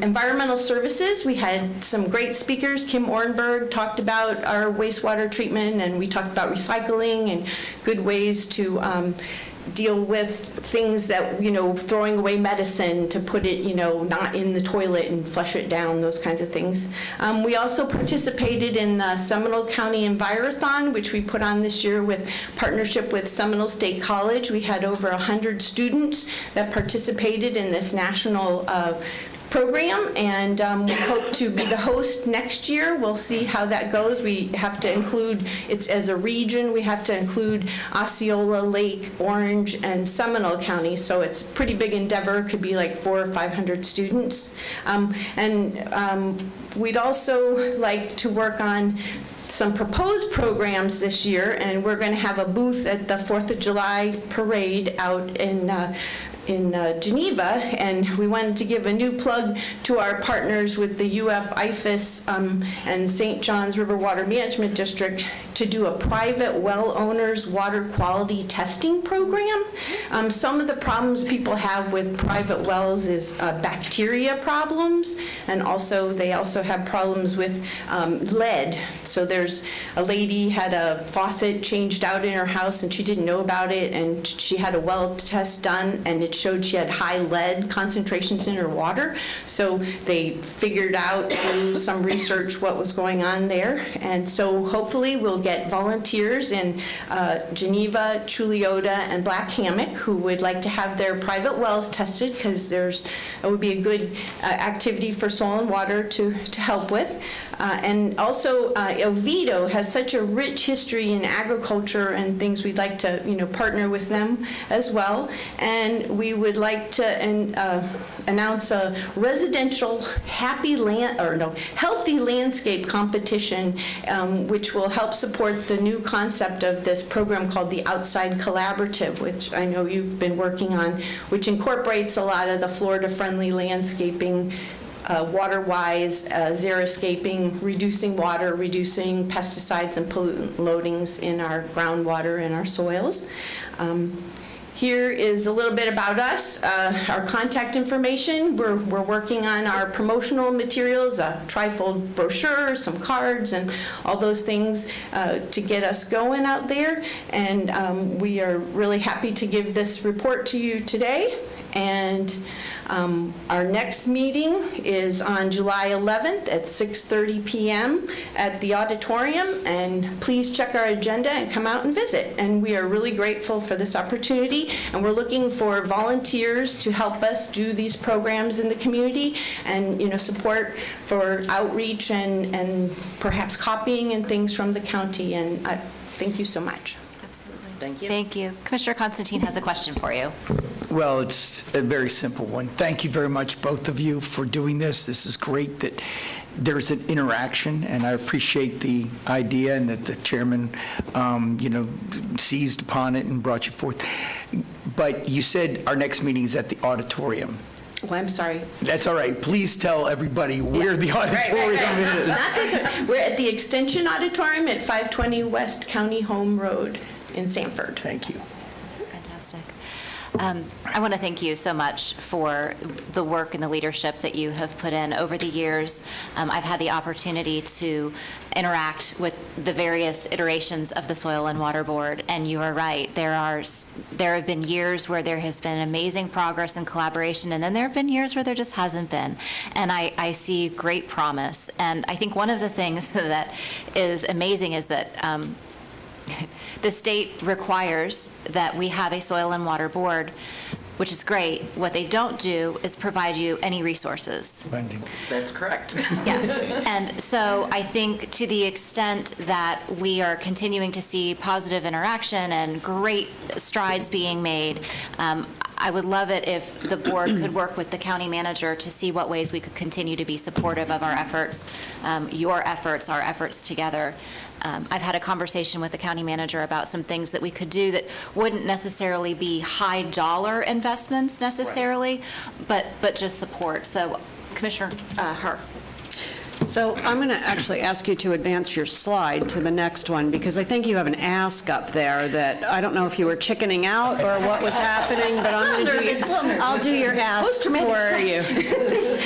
environmental services. We had some great speakers. Kim Ornberg talked about our wastewater treatment, and we talked about recycling and good ways to deal with things that, throwing away medicine to put it, not in the toilet and flush it down, those kinds of things. We also participated in the Seminole County Envirothon, which we put on this year with partnership with Seminole State College. We had over 100 students that participated in this national program, and we hope to be the host next year. We'll see how that goes. We have to include, it's as a region, we have to include Osceola, Lake, Orange, and Seminole County, so it's a pretty big endeavor. It could be like 400 or 500 students. We'd also like to work on some proposed programs this year, and we're going to have a booth at the 4th of July parade out in Geneva, and we wanted to give a new plug to our partners with the UF-IFAS and St. John's River Water Management District to do a private well owners water quality testing program. Some of the problems people have with private wells is bacteria problems, and they also have problems with lead. So there's a lady had a faucet changed out in her house, and she didn't know about it, and she had a well test done, and it showed she had high lead concentrations in her water. So they figured out through some research what was going on there. And so hopefully we'll get volunteers in Geneva, Chuliota, and Black Hammock who would like to have their private wells tested, because it would be a good activity for soil and water to help with. And also Oviedo has such a rich history in agriculture and things. We'd like to partner with them as well. And we would like to announce a residential healthy landscape competition, which will help support the new concept of this program called the Outside Collaborative, which I know you've been working on, which incorporates a lot of the Florida-friendly landscaping, water-wise, xeriscaping, reducing water, reducing pesticides and pollutant loadings in our groundwater and our soils. Here is a little bit about us, our contact information. We're working on our promotional materials, a trifold brochure, some cards, and all those things to get us going out there. And we are really happy to give this report to you today. And our next meeting is on July 11th at 6:30 p.m. at the auditorium, and please check our agenda and come out and visit. And we are really grateful for this opportunity, and we're looking for volunteers to help us do these programs in the community, and support for outreach and perhaps copying and things from the county. And thank you so much. Thank you. Thank you. Commissioner Constantine has a question for you. Well, it's a very simple one. Thank you very much, both of you, for doing this. This is great that there's an interaction, and I appreciate the idea and that the chairman, seized upon it and brought you forth. But you said our next meeting is at the auditorium. Oh, I'm sorry. That's all right. Please tell everybody where the auditorium is. Not this one. We're at the Extension Auditorium at 520 West County Home Road in Sanford. Thank you. Fantastic. I want to thank you so much for the work and the leadership that you have put in over the years. I've had the opportunity to interact with the various iterations of the Soil and Water Board, and you are right. There have been years where there has been amazing progress and collaboration, and then there have been years where there just hasn't been. And I see great promise. And I think one of the things that is amazing is that the state requires that we have a Soil and Water Board, which is great. What they don't do is provide you any resources. That's correct. Yes, and so I think to the extent that we are continuing to see positive interaction and great strides being made, I would love it if the board could work with the county manager to see what ways we could continue to be supportive of our efforts, your efforts, our efforts together. I've had a conversation with the county manager about some things that we could do that wouldn't necessarily be high dollar investments necessarily, but just support. So Commissioner Herr. So I'm going to actually ask you to advance your slide to the next one, because I think you have an ask up there that, I don't know if you were chickening out or what was happening, but I'm going to I'll do your ask for you.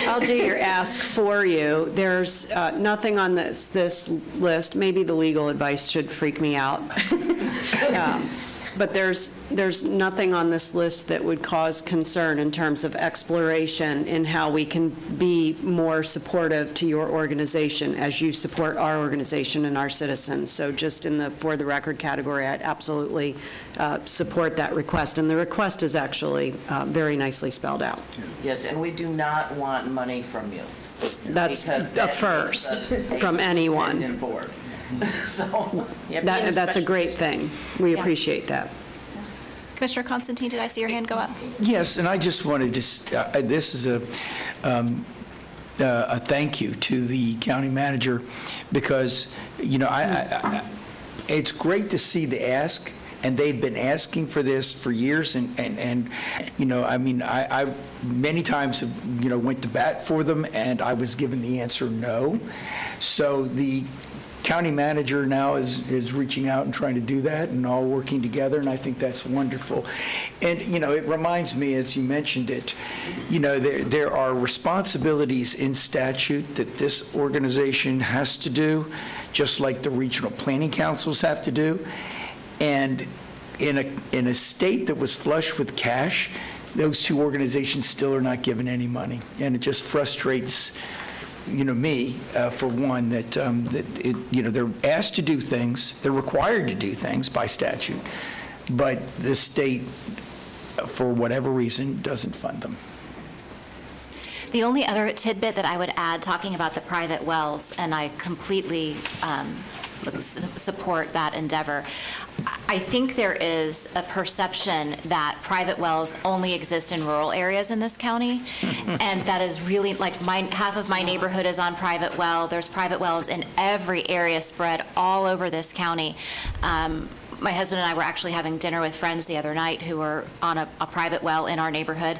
I'll do your ask for you. There's nothing on this list. Maybe the legal advice should freak me out. But there's nothing on this list that would cause concern in terms of exploration in how we can be more supportive to your organization as you support our organization and our citizens. So just in the for the record category, I'd absolutely support that request. And the request is actually very nicely spelled out. Yes, and we do not want money from you. That's because a that first makes us from anyone. independent board. So, That's a great thing. We appreciate that. Commissioner Constantine, did I see your hand go up? Yes, and I just wanted to, this is a thank you to the county manager, because, you know, it's great to see the ask, and they've been asking for this for years, and you know, I mean, I've many times, you know, went to bat for them, and I was given the answer no. So the county manager now is reaching out and trying to do that, and all working together, and I think that's wonderful. And, you know, it reminds me, as you mentioned it, you know, there are responsibilities in statute that this organization has to do, just like the regional planning councils have to do. And in a state that was flush with cash, those two organizations still are not given any money. And it just frustrates, you know, me, for one, that it, you know, they're asked to do things, they're required to do things by statute, but the state, for whatever reason, doesn't fund them. The only other tidbit that I would add, talking about the private wells, and I completely support that endeavor. I think there is a perception that private wells only exist in rural areas in this county, and that is really, like, half of my neighborhood is on private well. There's private wells in every area spread all over this county. My husband and I were actually having dinner with friends the other night who were on a private well in our neighborhood,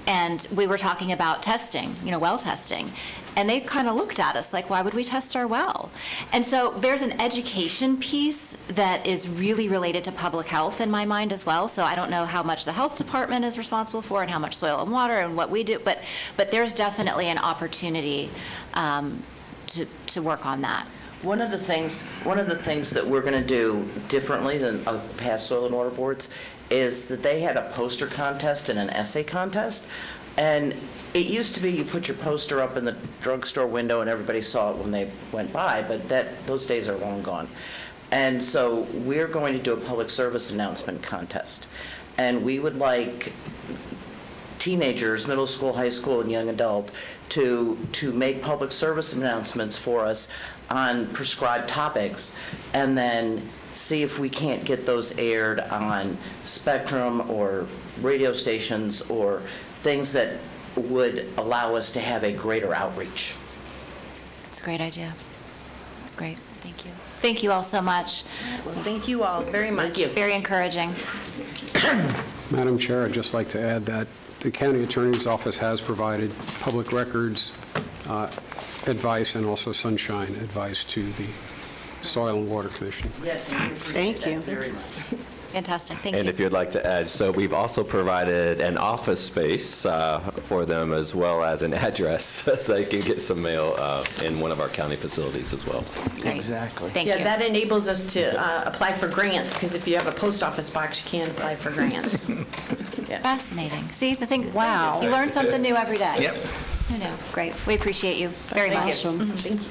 and we were talking about testing, you know, well testing. And they kind of looked at us like, why would we test our well? And so there's an education piece that is really related to public health in my mind as well. So I don't know how much the health department is responsible for and how much soil and water and what we do, but there's definitely an opportunity to work on that. One of the things that we're going to do differently than past soil and water boards is that they had a poster contest and an essay contest. And it used to be you put your poster up in the drugstore window and everybody saw it when they went by, but those days are long gone. And so we're going to do a public service announcement contest. And we would like teenagers, middle school, high school, and young adult to make public service announcements for us on prescribed topics, and then see if we can't get those aired on Spectrum or radio stations or things that would allow us to have a greater outreach. It's a great idea. Great, thank you. Thank you all so much. Well, thank you all very much. Very encouraging. Madam Chair, I'd just like to add that the County Attorney's Office has provided public records advice and also sunshine advice to the Soil and Water Commission. Yes, thank you very much. Fantastic, thank you. And if you'd like to add, so we've also provided an office space for them, as well as an address, so they can get some mail in one of our county facilities as well. Great. Exactly. Thank Yeah, you. that enables us to apply for grants, because if you have a post office box, you can apply for grants. Fascinating. See, the thing, Wow. you learn something new every day. Yep. I know, great. We appreciate you very much. Awesome. Thank you.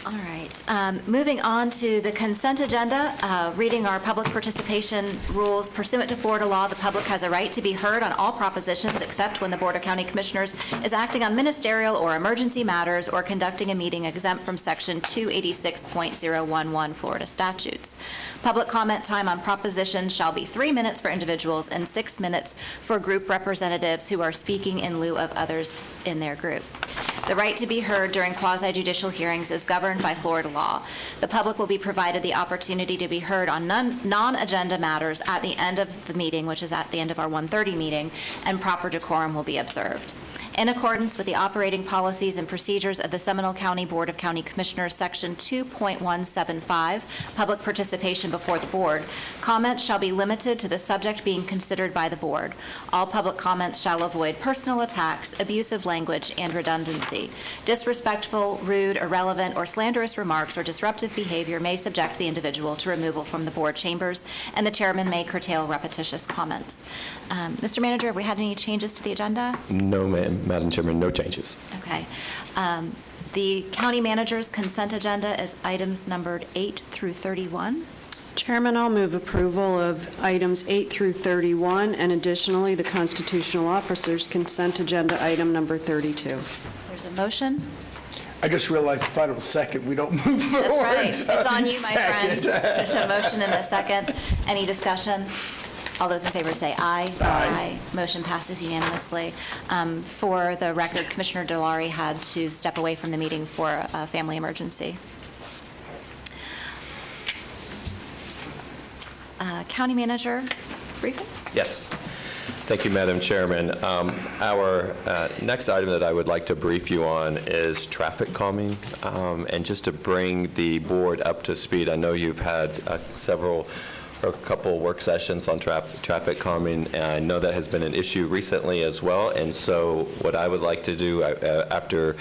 All right. right, moving on to the consent agenda, reading our public participation rules. Pursuant to Florida law, the public has a right to be heard on all propositions except when the Board of County Commissioners is acting on ministerial or emergency matters or conducting a meeting exempt from Section 286.011 Florida statutes. Public comment time on propositions shall be 3 minutes for individuals and 6 minutes for group representatives who are speaking in lieu of others in their group. The right to be heard during quasi-judicial hearings is governed by Florida law. The public will be provided the opportunity to be heard on non-agenda matters at the end of the meeting, which is at the end of our 1:30 meeting, and proper decorum will be observed. In accordance with the operating policies and procedures of the Seminole County Board of County Commissioners, Section 2.175, Public Participation Before the Board, comments shall be limited to the subject being considered by the board. All public comments shall avoid personal attacks, abusive language, and redundancy. Disrespectful, rude, irrelevant, or slanderous remarks or disruptive behavior may subject the individual to removal from the board chambers, and the chairman may curtail repetitious comments. Mr. Manager, have we had any changes to the agenda? No, Madam Chairman, no changes. Okay. The county manager's consent agenda is items numbered 8 through 31. Chairman, I'll move approval of items 8 through 31, and additionally, the constitutional officer's consent agenda item number 32. There's a motion. I just realized if I don't second, we don't move forward. That's right. so It's on you, my friend. second. There's a motion and a second. Any discussion? All those in favor say aye. Aye. Motion passes unanimously. For the record, Commissioner Delary had to step away from the meeting for a family emergency. County Manager, briefings? Yes. Thank you, Madam Chairman. Our next item that I would like to brief you on is traffic calming. And just to bring the board up to speed, I know you've had a couple work sessions on traffic calming, and I know that has been an issue recently as well. And so what I would like to do, after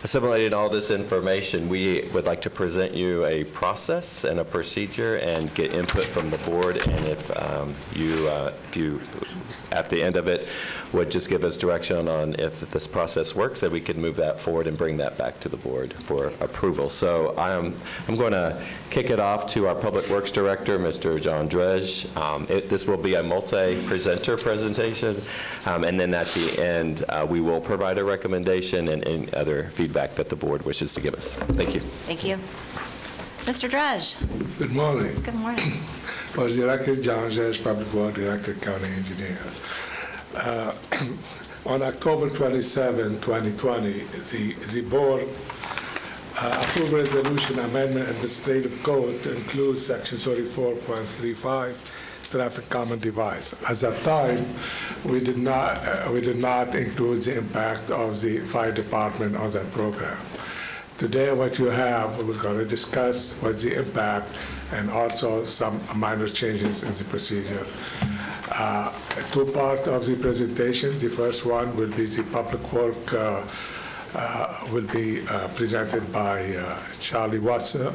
assimilating all this information, we would like to present you a process and a procedure and get input from the board. And if you at the end of it, would just give us direction on if this process works, that we could move that forward and bring that back to the board for approval. So I'm going to kick it off to our Public Works Director, Mr. John Dredge. This will be a multi-presenter presentation, and then at the end, we will provide a recommendation and any other feedback that the board wishes to give us. Thank you. Thank you. Mr. Dredge. Good morning. Good morning. For the record, John Dredge, Public Works Director, County Engineer. On October 27, 2020, the board approved resolution amendment administrative code to include section 34.35 traffic calming device. At that time, we did not include the impact of the fire department on that program. Today, what you have, we're going to discuss what's the impact and also some minor changes in the procedure. Two parts of the presentation. The first one will be the public work, will be presented by Charlie Watson,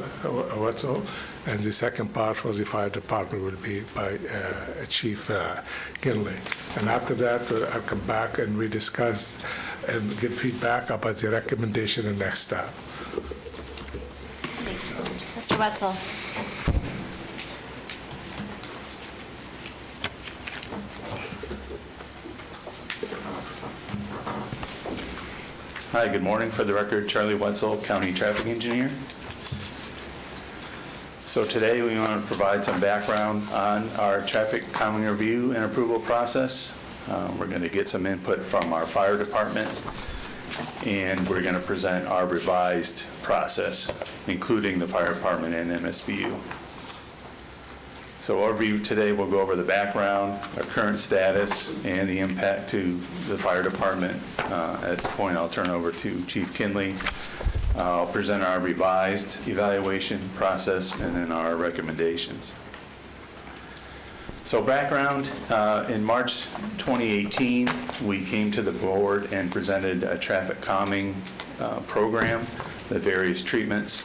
and the second part for the fire department will be by Chief Kinley. And after that, I'll come back and we discuss and get feedback about the recommendation and next step. Thank you so much. Mr. Wetzel. Hi, good morning. For the record, Charlie Wetzel, County Traffic Engineer. So today we want to provide some background on our traffic calming review and approval process. We're going to get some input from our fire department, and we're going to present our revised process, including the fire department and MSBU. So our review today will go over the background, our current status, and the impact to the fire department. At this point, I'll turn over to Chief Kinley. I'll present our revised evaluation process and then our recommendations. So background, in March 2018, we came to the board and presented a traffic calming program, the various treatments.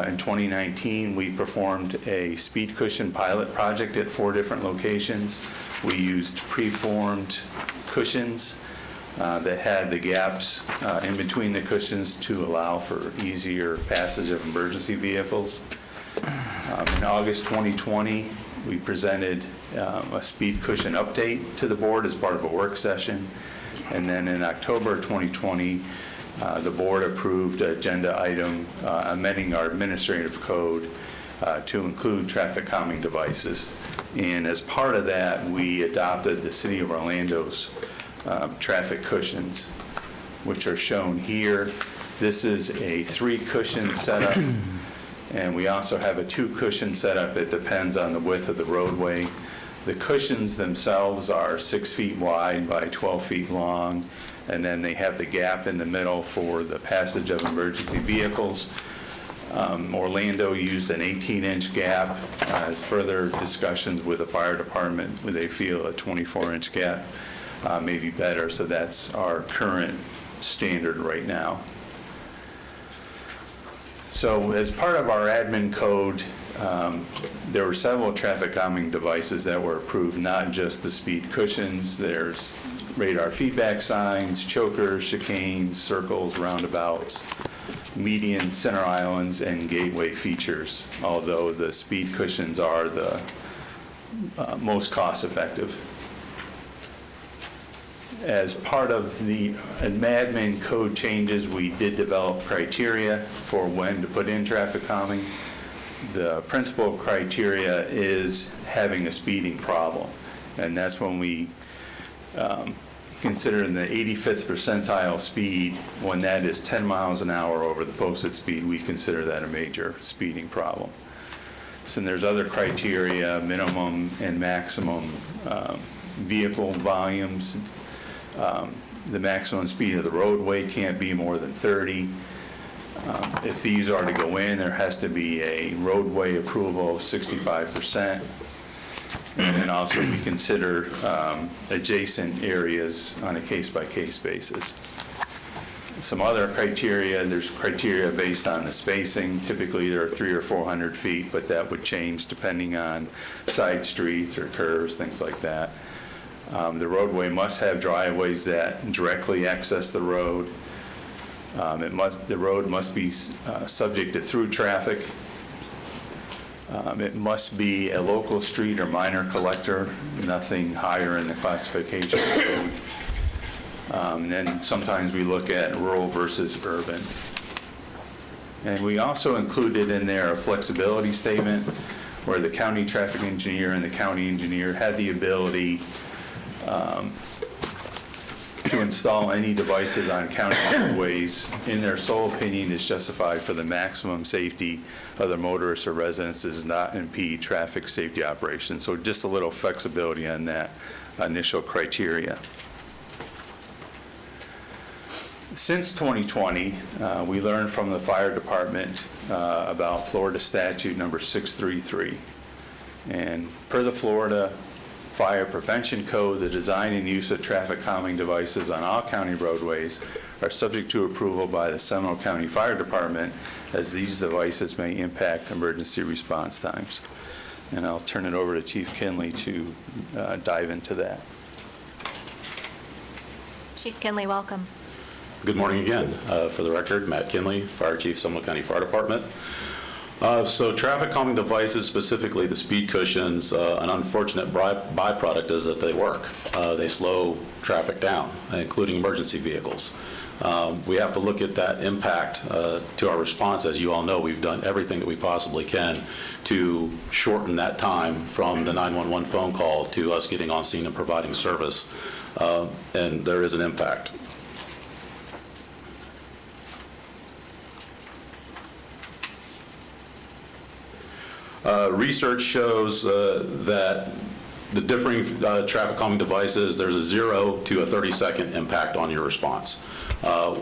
In 2019, we performed a speed cushion pilot project at 4 different locations. We used preformed cushions that had the gaps in between the cushions to allow for easier passage of emergency vehicles. In August 2020, we presented a speed cushion update to the board as part of a work session. And then in October 2020, the board approved agenda item amending our administrative code to include traffic calming devices. And as part of that, we adopted the City of Orlando's traffic cushions, which are shown here. This is a 3-cushion setup, and we also have a 2-cushion setup. It depends on the width of the roadway. The cushions themselves are 6 feet wide by 12 feet long, and then they have the gap in the middle for the passage of emergency vehicles. Orlando used an 18-inch gap. As further discussions with the fire department, they feel a 24-inch gap may be better, so that's our current standard right now. So as part of our admin code, there were several traffic calming devices that were approved, not just the speed cushions. There's radar feedback signs, chokers, chicanes, circles, roundabouts, median, center islands, and gateway features, although the speed cushions are the most cost-effective. As part of the admin code changes, we did develop criteria for when to put in traffic calming. The principal criteria is having a speeding problem, and that's when we consider in the 85th percentile speed. When that is 10 miles an hour over the posted speed, we consider that a major speeding problem. So there's other criteria, minimum and maximum vehicle volumes. The maximum speed of the roadway can't be more than 30. If these are to go in, there has to be a roadway approval of 65%. And then also we consider adjacent areas on a case-by-case basis. Some other criteria, there's criteria based on the spacing. Typically there are 300 or 400 feet, but that would change depending on side streets or curves, things like that. The roadway must have driveways that directly access the road. The road must be subject to through traffic. It must be a local street or minor collector, nothing higher in the classification code. And then sometimes we look at rural versus urban. And we also included in there a flexibility statement where the county traffic engineer and the county engineer had the ability to install any devices on county roadways in their sole opinion is justified for the maximum safety of the motorists or residents, does not impede traffic safety operations. So just a little flexibility on that initial criteria. Since 2020, we learned from the fire department about Florida statute number 633. And per the Florida Fire Prevention Code, the design and use of traffic calming devices on all county roadways are subject to approval by the Seminole County Fire Department, as these devices may impact emergency response times. And I'll turn it over to Chief Kinley to dive into that. Chief Kinley, welcome. Good morning again. For the record, Matt Kinley, Fire Chief, Seminole County Fire Department. So traffic calming devices, specifically the speed cushions, an unfortunate byproduct is that they work. They slow traffic down, including emergency vehicles. We have to look at that impact to our response. As you all know, we've done everything that we possibly can to shorten that time from the 911 phone call to us getting on scene and providing service. And there is an impact. Research shows that the differing traffic calming devices, there's a 0 to a 30-second impact on your response.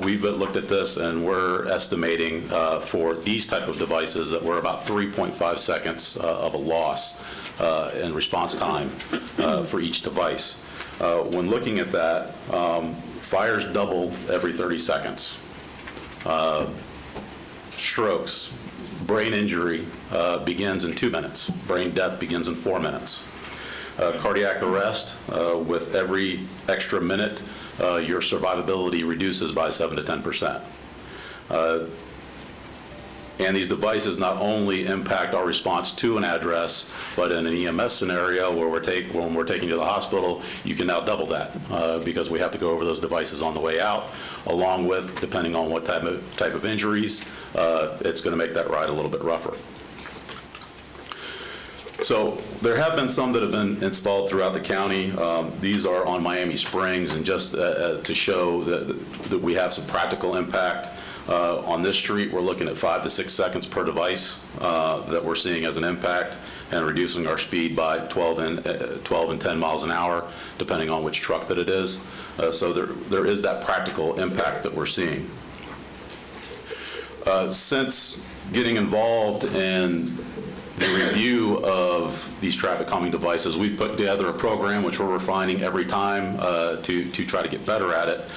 We've looked at this and we're estimating for these type of devices that we're about 3.5 seconds of a loss in response time for each device. When looking at that, fires double every 30 seconds. Strokes, brain injury begins in 2 minutes. Brain death begins in 4 minutes. Cardiac arrest, with every extra minute, your survivability reduces by 7 to 10%. And these devices not only impact our response to an address, but in an EMS scenario where when we're taking you to the hospital, you can now double that because we have to go over those devices on the way out, along with, depending on what type of injuries, it's going to make that ride a little bit rougher. So there have been some that have been installed throughout the county. These are on Miami Springs, and just to show that we have some practical impact. On this street, we're looking at 5 to 6 seconds per device that we're seeing as an impact, and reducing our speed by 12 and 10 miles an hour, depending on which truck that it is. So there is that practical impact that we're seeing. Since getting involved in the review of these traffic calming devices, we've put together a program which we're refining every time to try to get better at it.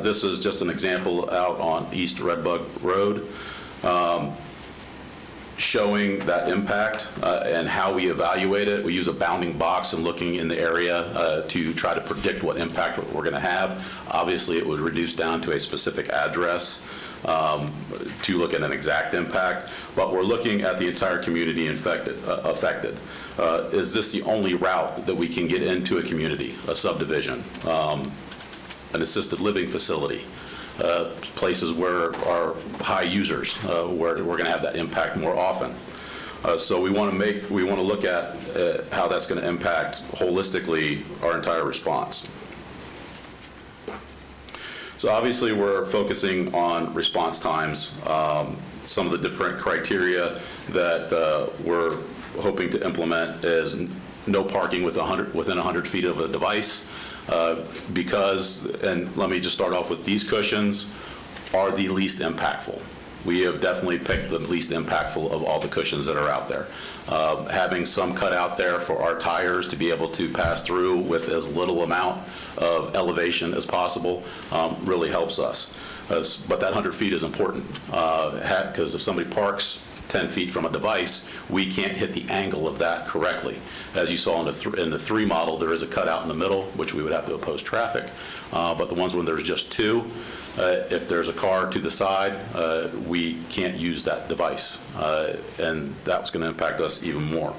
This is just an example out on East Redbug Road, showing that impact and how we evaluate it. We use a bounding box and looking in the area to try to predict what impact we're going to have. Obviously, it would reduce down to a specific address to look at an exact impact, but we're looking at the entire community affected. Is this the only route that we can get into a community, a subdivision, an assisted living facility, places where are high users, where we're going to have that impact more often? So we want to look at how that's going to impact holistically our entire response. So obviously we're focusing on response times. Some of the different criteria that we're hoping to implement is no parking within 100 feet of a device, because, and let me just start off with, these cushions are the least impactful. We have definitely picked the least impactful of all the cushions that are out there. Having some cut out there for our tires to be able to pass through with as little amount of elevation as possible really helps us. But that 100 feet is important, because if somebody parks 10 feet from a device, we can't hit the angle of that correctly. As you saw in the 3 model, there is a cutout in the middle, which we would have to oppose traffic. But the ones when there's just 2, if there's a car to the side, we can't use that device. And that's going to impact us even more.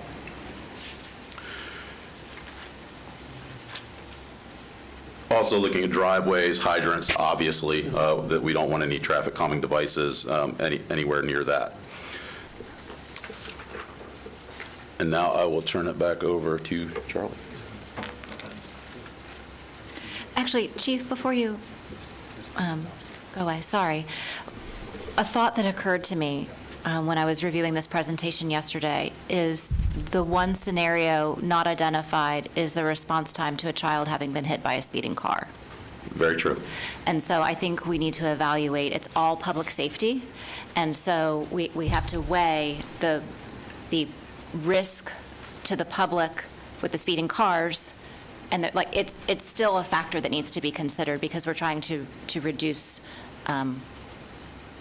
Also looking at driveways, hydrants, obviously, that we don't want any traffic calming devices anywhere near that. And now I will turn it back over to Charlie. Actually, Chief, before you go away, sorry. A thought that occurred to me when I was reviewing this presentation yesterday is the one scenario not identified is the response time to a child having been hit by a speeding car. Very true. And so I think we need to evaluate, it's all public safety, and so we have to weigh the risk to the public with the speeding cars, and it's still a factor that needs to be considered because we're trying to reduce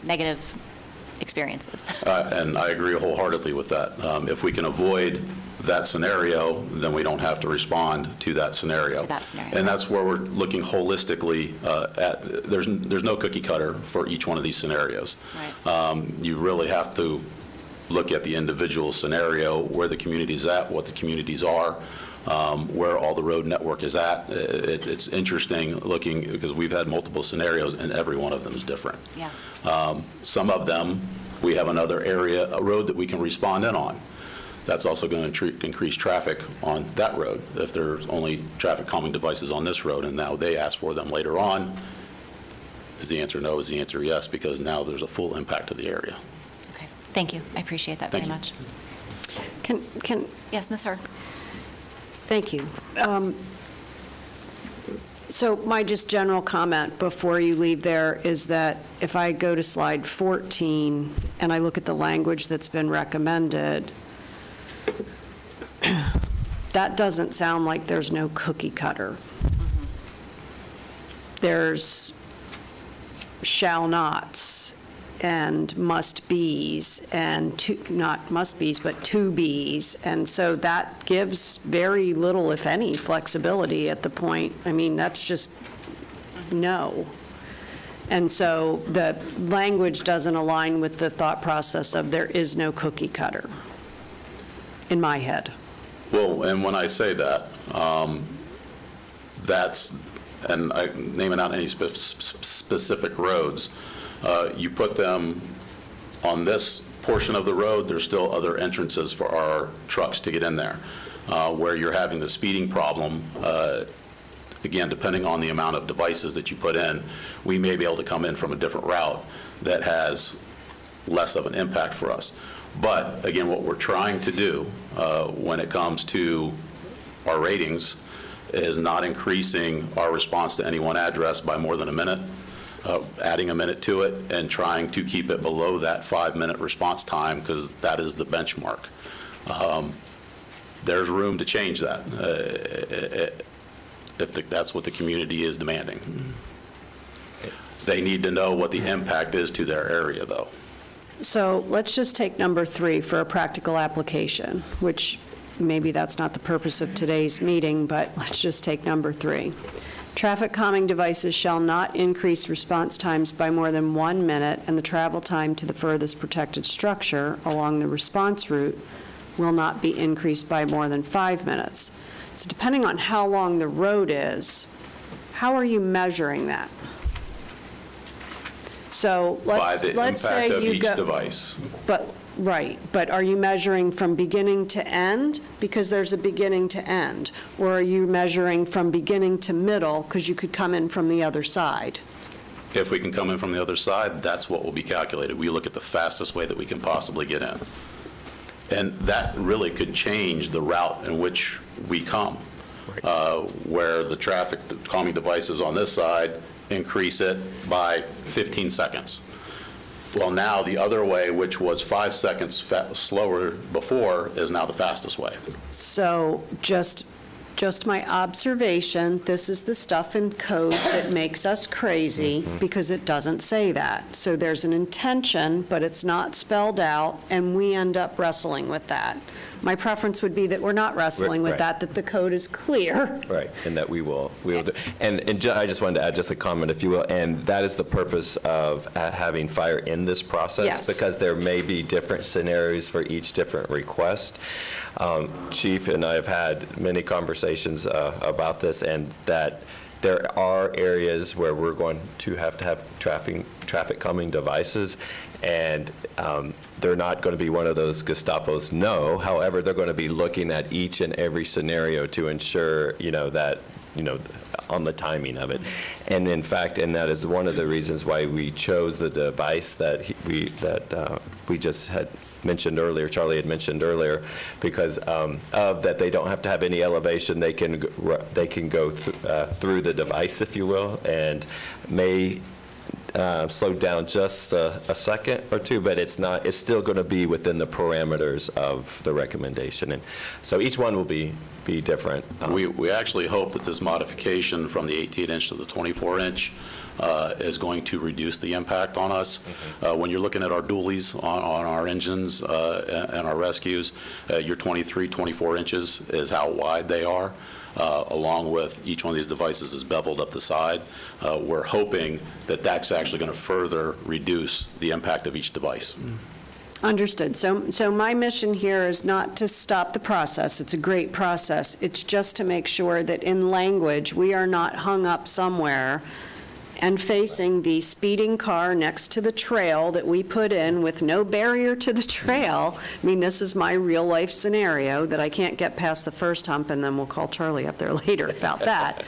negative experiences. And I agree wholeheartedly with that. If we can avoid that scenario, then we don't have to respond to that scenario. And that's where we're looking holistically at. There's no cookie cutter for each one of these scenarios. Right. You really have to look at the individual scenario, where the community's at, what the communities are, where all the road network is at. It's interesting looking, because we've had multiple scenarios and every one of them is different. Yeah. Some of them, we have another area, a road that we can respond in on. That's also going to increase traffic on that road. If there's only traffic calming devices on this road and now they ask for them later on, is the answer no? Is the answer yes? Because now there's a full impact to the area. Okay, thank you. I appreciate that very much. Yes, Ms. Hurd. Thank you. So my just general comment before you leave there is that if I go to slide 14 and I look at the language that's been recommended, that doesn't sound like there's no cookie cutter. There's shall nots and must-be's and not must-be's, but to-be's. And so that gives very little, if any, flexibility at the point. I mean, that's just no. And so the language doesn't align with the thought process of there is no cookie cutter in my head. Well, and when I say that, that's, and I'm naming out any specific roads, you put them on this portion of the road, there's still other entrances for our trucks to get in there. Where you're having the speeding problem, again, depending on the amount of devices that you put in, we may be able to come in from a different route that has less of an impact for us. But again, what we're trying to do when it comes to our ratings is not increasing our response to any one address by more than a minute, adding a minute to it, and trying to keep it below that 5-minute response time, because that is the benchmark. There's room to change that if that's what the community is demanding. They need to know what the impact is to their area, though. So let's just take number 3 for a practical application, which maybe that's not the purpose of today's meeting, but let's just take number 3. Traffic calming devices shall not increase response times by more than 1 minute, and the travel time to the furthest protected structure along the response route will not be increased by more than 5 minutes. So depending on how long the road is, how are you measuring that? So let's say you go... By the impact of each device. But, right, but are you measuring from beginning to end, because there's a beginning to end? Or are you measuring from beginning to middle, because you could come in from the other side? If we can come in from the other side, that's what will be calculated. We look at the fastest way that we can possibly get in. And that really could change the route in which we come, where the traffic calming devices on this side increase it by 15 seconds. Well, now the other way, which was 5 seconds slower before, is now the fastest way. So just my observation, this is the stuff in code that makes us crazy because it doesn't say that. So there's an intention, but it's not spelled out, and we end up wrestling with that. My preference would be that we're not wrestling with that the code is clear. Right, and that we will do. And I just wanted to add just a comment, if you will, and that is the purpose of having fire in this process. Yes. Because there may be different scenarios for each different request. Chief and I have had many conversations about this, and that there are areas where we're going to have traffic calming devices, and they're not going to be one of those Gestapos, no. However, they're going to be looking at each and every scenario to ensure, that, on the timing of it. And in fact, and that is one of the reasons why we chose the device that we just had mentioned earlier, Charlie had mentioned earlier, because of that they don't have to have any elevation. They can go through the device, if you will, and may slow down just a second or two, but it's still going to be within the parameters of the recommendation. And so each one will be different. We actually hope that this modification from the 18-inch to the 24-inch is going to reduce the impact on us. When you're looking at our dualies on our engines and our rescues, your 23, 24 inches is how wide they are. Along with each one of these devices is beveled up the side. We're hoping that that's actually going to further reduce the impact of each device. Understood. So my mission here is not to stop the process. It's a great process. It's just to make sure that in language, we are not hung up somewhere and facing the speeding car next to the trail that we put in with no barrier to the trail. I mean, this is my real-life scenario that I can't get past the first hump, and then we'll call Charlie up there later about that.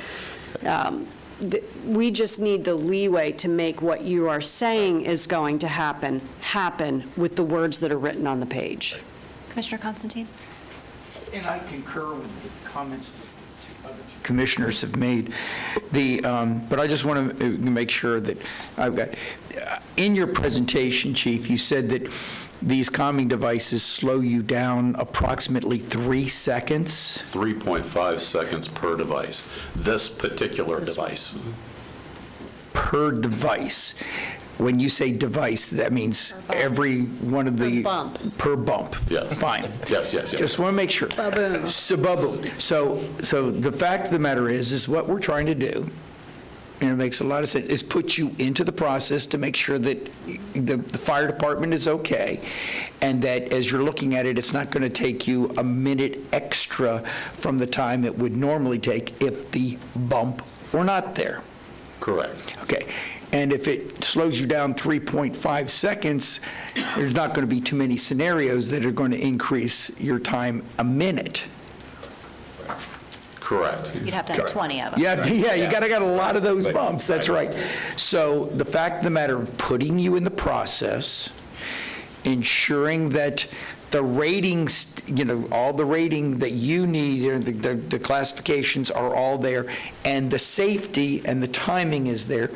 We just need the leeway to make what you are saying is going to happen with the words that are written on the page. Commissioner Constantine? And I concur with the comments that other commissioners have made. But I just want to make sure that I've got, in your presentation, Chief, you said that these calming devices slow you down approximately 3 seconds? 3.5 seconds per device. This particular device. Per device. when you say device, that means every one of the... Per bump. Yes. Fine. Yes. Just want to make sure. Baboon. So, baboon. So the fact of the matter is what we're trying to do, and it makes a lot of sense, is put you into the process to make sure that the fire department is okay, and that as you're looking at it, it's not going to take you a minute extra from the time it would normally take if the bump were not there. Correct. Okay. And if it slows you down 3.5 seconds, there's not going to be too many scenarios that are going to increase your time a minute. Correct. You'd have to have 20 of them. You got a lot of those bumps, that's right. So the fact of the matter of putting you in the process, ensuring that the ratings, all the rating that you need, or the classifications are all there, and the safety and the timing is there.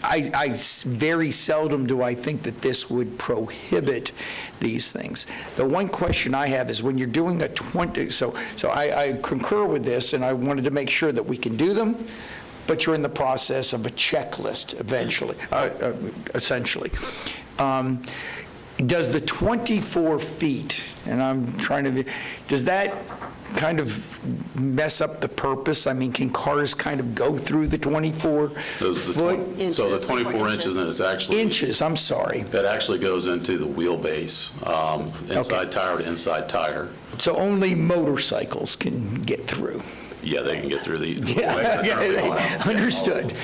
I very seldom do I think that this would prohibit these things. The one question I have is when you're doing a 20, so I concur with this, and I wanted to make sure that we can do them, but you're in the process of a checklist eventually, essentially. Does the 24 feet, and I'm trying to, does that kind of mess up the purpose? I mean, can cars kind of go through the 24 foot? So the 24 inches, and it's actually... Inches, I'm sorry. That actually goes into the wheelbase, inside tire to inside tire. So only motorcycles can get through? Yeah, they can get through the... Understood.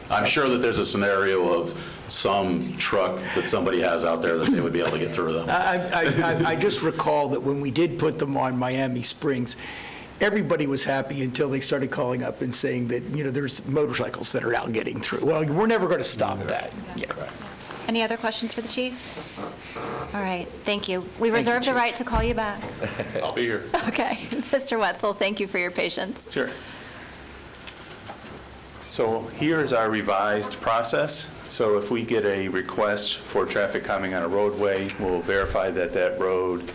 I'm sure that there's a scenario of some truck that somebody has out there that they would be able to get through them. I just recall that when we did put them on Miami Springs, everybody was happy until they started calling up and saying that, there's motorcycles that are out getting through. Well, we're never going to stop that. Yeah. Any other questions for the chief? All right, thank you. We reserve the right to call you back. I'll be here. Okay. Mr. Wetzel, thank you for your patience. Sure. So here's our revised process. So if we get a request for traffic calming on a roadway, we'll verify that that road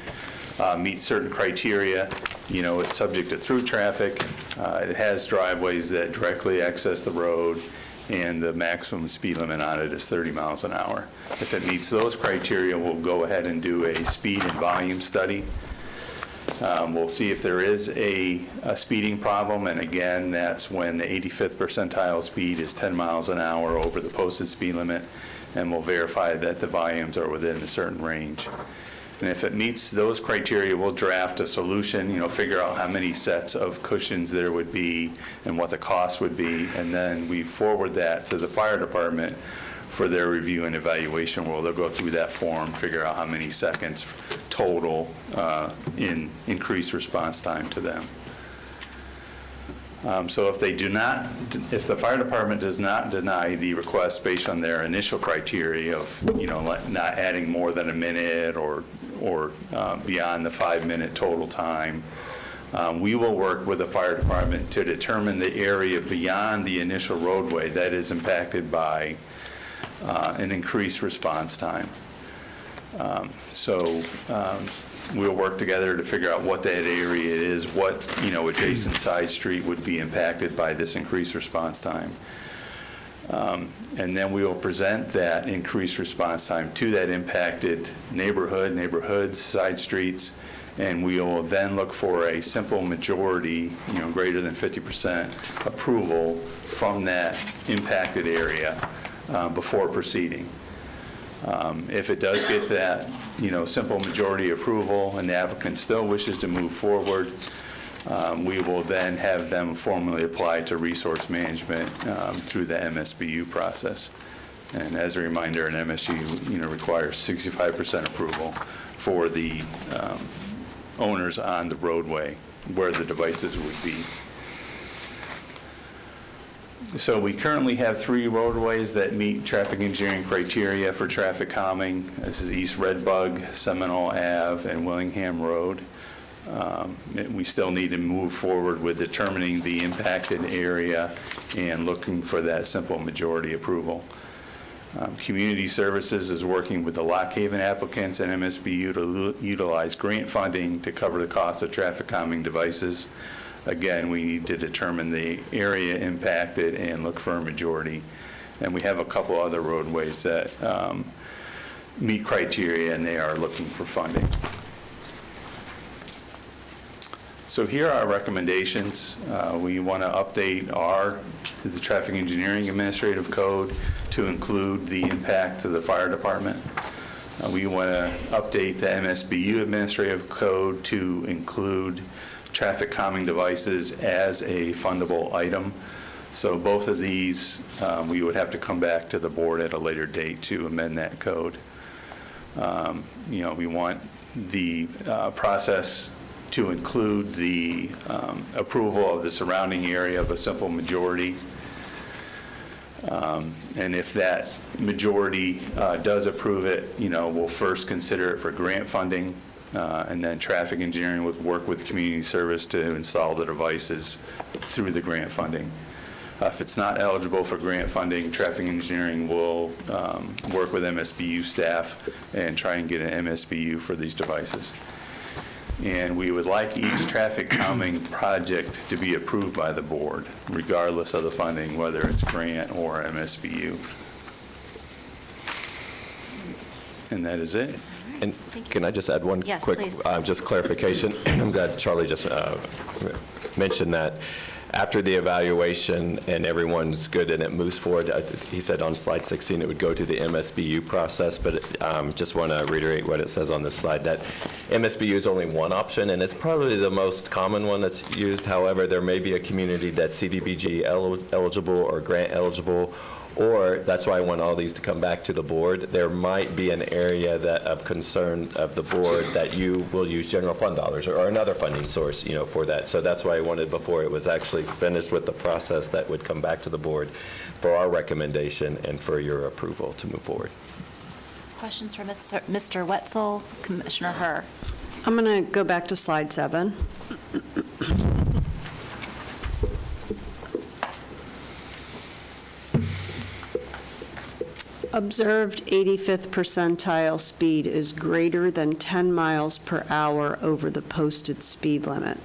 meets certain criteria. It's subject to through traffic. It has driveways that directly access the road, and the maximum speed limit on it is 30 miles an hour. If it meets those criteria, we'll go ahead and do a speed and volume study. We'll see if there is a speeding problem, and again, that's when the 85th percentile speed is 10 miles an hour over the posted speed limit, and we'll verify that the volumes are within a certain range. And if it meets those criteria, we'll draft a solution, figure out how many sets of cushions there would be and what the cost would be, and then we forward that to the fire department for their review and evaluation, where they'll go through that form, figure out how many seconds total in increased response time to them. So if the fire department does not deny the request based on their initial criteria of, not adding more than a minute or beyond the 5-minute total time, we will work with the fire department to determine the area beyond the initial roadway that is impacted by an increased response time. We'll work together to figure out what that area is, what adjacent side street would be impacted by this increased response time. And then we will present that increased response time to that impacted neighborhoods, side streets, and we will then look for a simple majority, greater than 50% approval from that impacted area before proceeding. If it does get that, simple majority approval and the applicant still wishes to move forward, we will then have them formally apply to resource management through the MSBU process. And as a reminder, an MSBU, requires 65% approval for the owners on the roadway where the devices would be. So we currently have 3 roadways that meet traffic engineering criteria for traffic calming. This is East Redbug, Seminole Ave, and Willingham Road. We still need to move forward with determining the impacted area and looking for that simple majority approval. Community Services is working with the Lock Haven applicants and MSBU to utilize grant funding to cover the cost of traffic calming devices. Again, we need to determine the area impacted and look for a majority. And we have a couple other roadways that meet criteria, and they are looking for funding. So here are our recommendations. We want to update the Traffic Engineering Administrative Code to include the impact to the fire department. We want to update the MSBU Administrative Code to include traffic calming devices as a fundable item. So both of these, we would have to come back to the board at a later date to amend that code. We want the process to include the approval of the surrounding area of a simple majority. And if that majority does approve it, we'll first consider it for grant funding, and then traffic engineering would work with community service to install the devices through the grant funding. If it's not eligible for grant funding, traffic engineering will work with MSBU staff and try and get an MSBU for these devices. And we would like each traffic calming project to be approved by the board, regardless of the funding, whether it's grant or MSBU. And that is it. And can I just add one Yes, quick, please. just clarification? I'm glad Charlie just mentioned that after the evaluation and everyone's good and it moves forward, he said on slide 16 it would go to the MSBU process, but just want to reiterate what it says on this slide, that MSBU is only one option, and it's probably the most common one that's used. However, there may be a community that's CDBG eligible or grant eligible, or that's why I want all these to come back to the board. There might be an area of concern of the board that you will use general fund dollars or another funding source, for that. So that's why I wanted, before it was actually finished with the process, that would come back to the board for our recommendation and for your approval to move forward. Questions for Mr. Wetzel, Commissioner Herr? I'm going to go back to slide 7. Observed 85th percentile speed is greater than 10 miles per hour over the posted speed limit.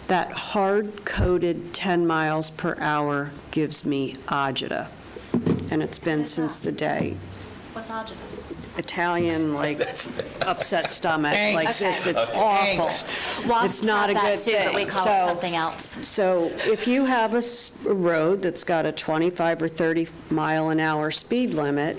That hard-coded 10 miles per hour gives me agita, and it's been since the day. What's agita? Italian, upset stomach, like this, it's awful. Well, It's not a good too, thing. but we call it something else. So if you have a road that's got a 25 or 30 mile an hour speed limit,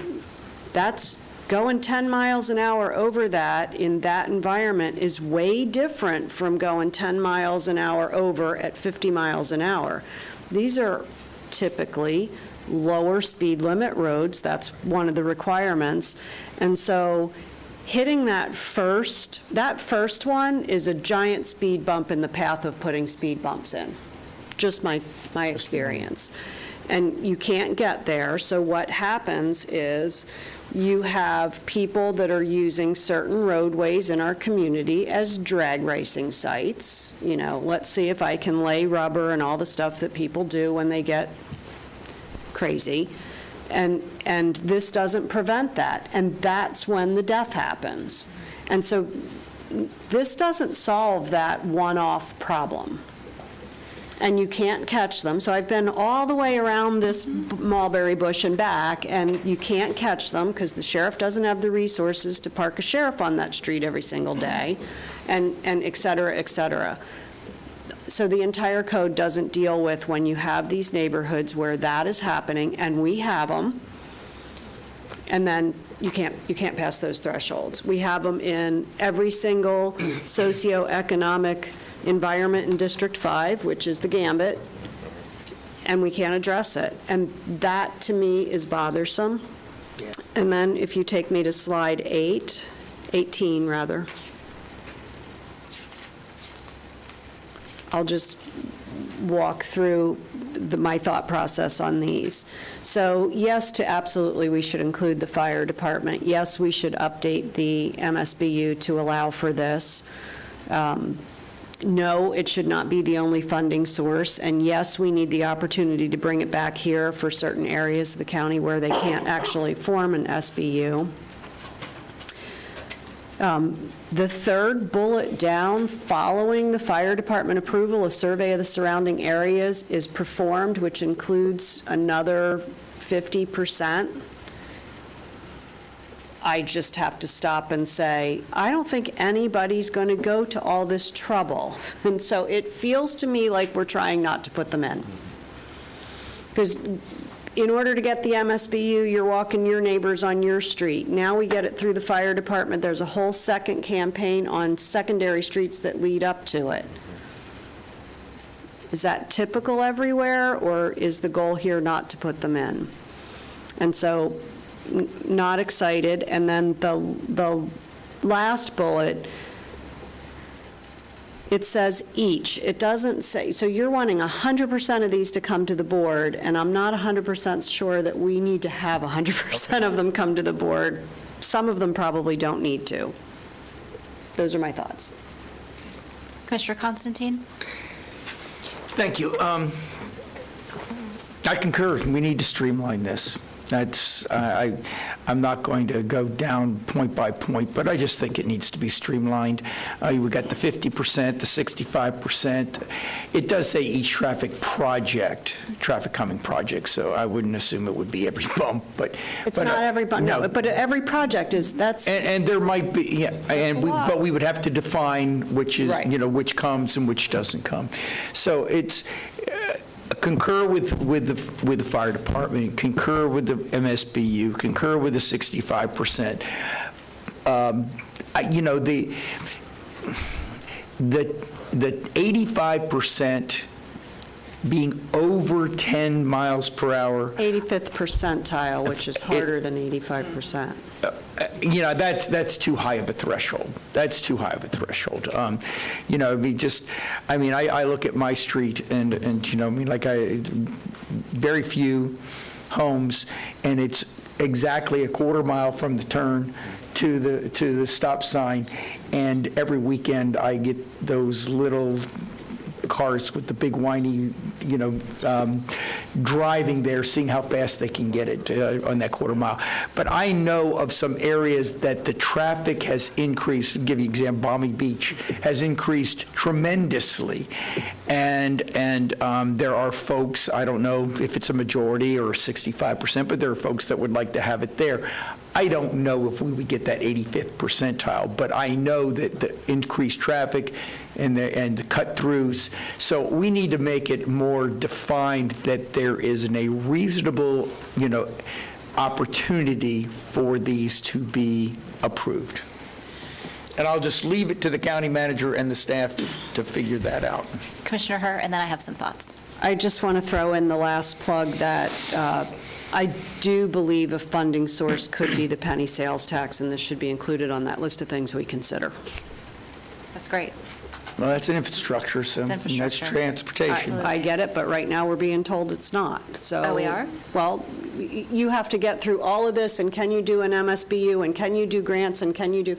that's going 10 miles an hour over that in that environment is way different from going 10 miles an hour over at 50 miles an hour. These are typically lower speed limit roads. That's one of the requirements. And so hitting that first one is a giant speed bump in the path of putting speed bumps in. Just my experience. And you can't get there. So what happens is you have people that are using certain roadways in our community as drag racing sites. Let's see if I can lay rubber and all the stuff that people do when they get crazy, and this doesn't prevent that, and that's when the death happens. And so this doesn't solve that one-off problem, and you can't catch them. So I've been all the way around this mulberry bush and back, and you can't catch them because the sheriff doesn't have the resources to park a sheriff on that street every single day, and et cetera, et cetera. So the entire code doesn't deal with when you have these neighborhoods where that is happening, and we have them, and then you can't pass those thresholds. We have them in every single socioeconomic environment in District 5, which is the gambit, and we can't address it. And that, to me, is bothersome. And then if you take me to slide 18 rather. I'll just walk through my thought process on these. So yes, to absolutely, we should include the fire department. Yes, we should update the MSBU to allow for this. No, it should not be the only funding source. And yes, we need the opportunity to bring it back here for certain areas of the county where they can't actually form an SBU. The third bullet down, following the fire department approval, a survey of the surrounding areas is performed, which includes another 50%, I just have to stop and say, I don't think anybody's going to go to all this trouble. And so it feels to me like we're trying not to put them in. Because in order to get the MSBU, you're walking your neighbors on your street. Now we get it through the fire department. There's a whole second campaign on secondary streets that lead up to it. Is that typical everywhere, or is the goal here not to put them in? And so, not excited. And then the last bullet, it says each. It doesn't say, so you're wanting 100% of these to come to the board, and I'm not 100% sure that we need to have 100% of them come to the board. Some of them probably don't need to. Those are my thoughts. Commissioner Constantine? Thank you. I concur. We need to streamline this. I'm not going to go down point by point, but I just think it needs to be streamlined. We got the 50%, the 65%. It does say each traffic calming project, so I wouldn't assume it would be every bump, but. It's not every bump, no, but every project is, that's. And there might be, yeah, but we would have to define which is, Right. Which comes and which doesn't come. So it's, concur with the fire department, concur with the MSBU, concur with the 65%. The 85% being over 10 miles per hour. 85th percentile, which is harder than 85%. That's too high of a threshold. That's too high of a threshold. I look at my street and very few homes, and it's exactly a quarter mile from the turn to the stop sign, and every weekend I get those little cars with the big whiny, driving there, seeing how fast they can get it on that quarter mile. But I know of some areas that the traffic has increased. I'll give you an example, Balmy Beach has increased tremendously. And there are folks, I don't know if it's a majority or 65%, but there are folks that would like to have it there. I don't know if we would get that 85th percentile, but I know that the increased traffic and the cut-throughs, so we need to make it more defined that there is a reasonable, opportunity for these to be approved. And I'll just leave it to the county manager and the staff to figure that out. Commissioner Herr, and then I have some thoughts. I just want to throw in the last plug that I do believe a funding source could be the penny sales tax, and this should be included on that list of things we consider. That's great. Well, that's an infrastructure, so It's that's infrastructure. transportation. I get it, but right now we're being told it's not, so. Oh, we are? Well, you have to get through all of this, and can you do an MSBU, and can you do grants, and can you do,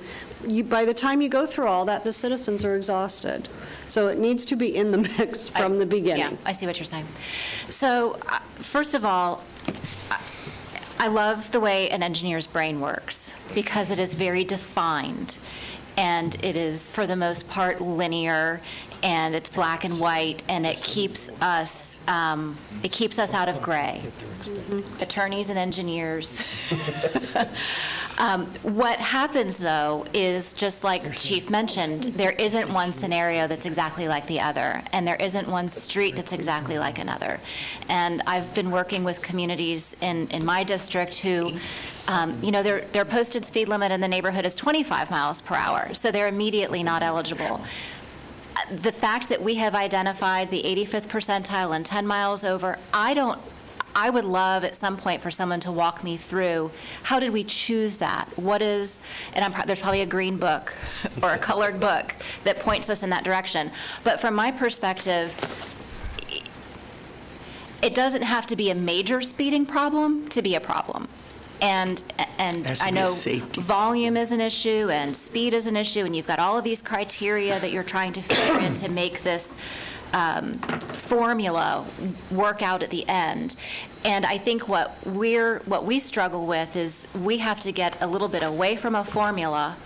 by the time you go through all that, the citizens are exhausted. So it needs to be in the mix from the beginning. Yeah, I see what you're saying. So, first of all, I love the way an engineer's brain works, because it is very defined, and it is, for the most part, linear, and it's black and white, and it keeps us out of gray. Attorneys and engineers. What happens, though, is just like Chief mentioned, there isn't one scenario that's exactly like the other, and there isn't one street that's exactly like another. And I've been working with communities in my district who, their posted speed limit in the neighborhood is 25 miles per hour, so they're immediately not eligible. The fact that we have identified the 85th percentile and 10 miles over, I would love at some point for someone to walk me through, how did we choose that? What is, and there's probably a green book or a colored book that points us in that direction. But from my perspective, it doesn't have to be a major speeding problem to be a problem. And I know volume is an issue and speed is an issue, and you've got all of these criteria that you're trying to figure in to make this formula work out at the end. And I think what we struggle with is we have to get a little bit away from a formula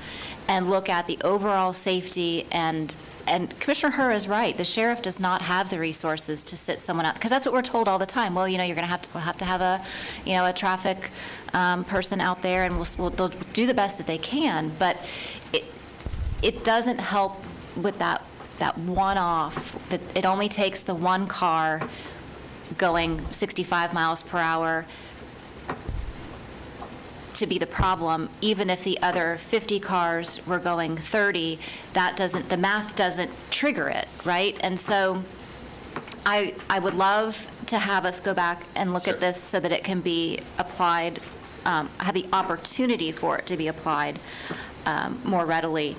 and look at the overall safety and and Commissioner Herr is right, the sheriff does not have the resources to sit someone out, because that's what we're told all the time. Well, you're going to have to have a traffic person out there, and they'll do the best that they can, but it doesn't help with that one-off, that it only takes the one car going 65 miles per hour to be the problem. Even if the other 50 cars were going 30, the math doesn't trigger it, right? And so I would love to have us go back and look at this so that it can be applied, have the opportunity for it to be applied more readily.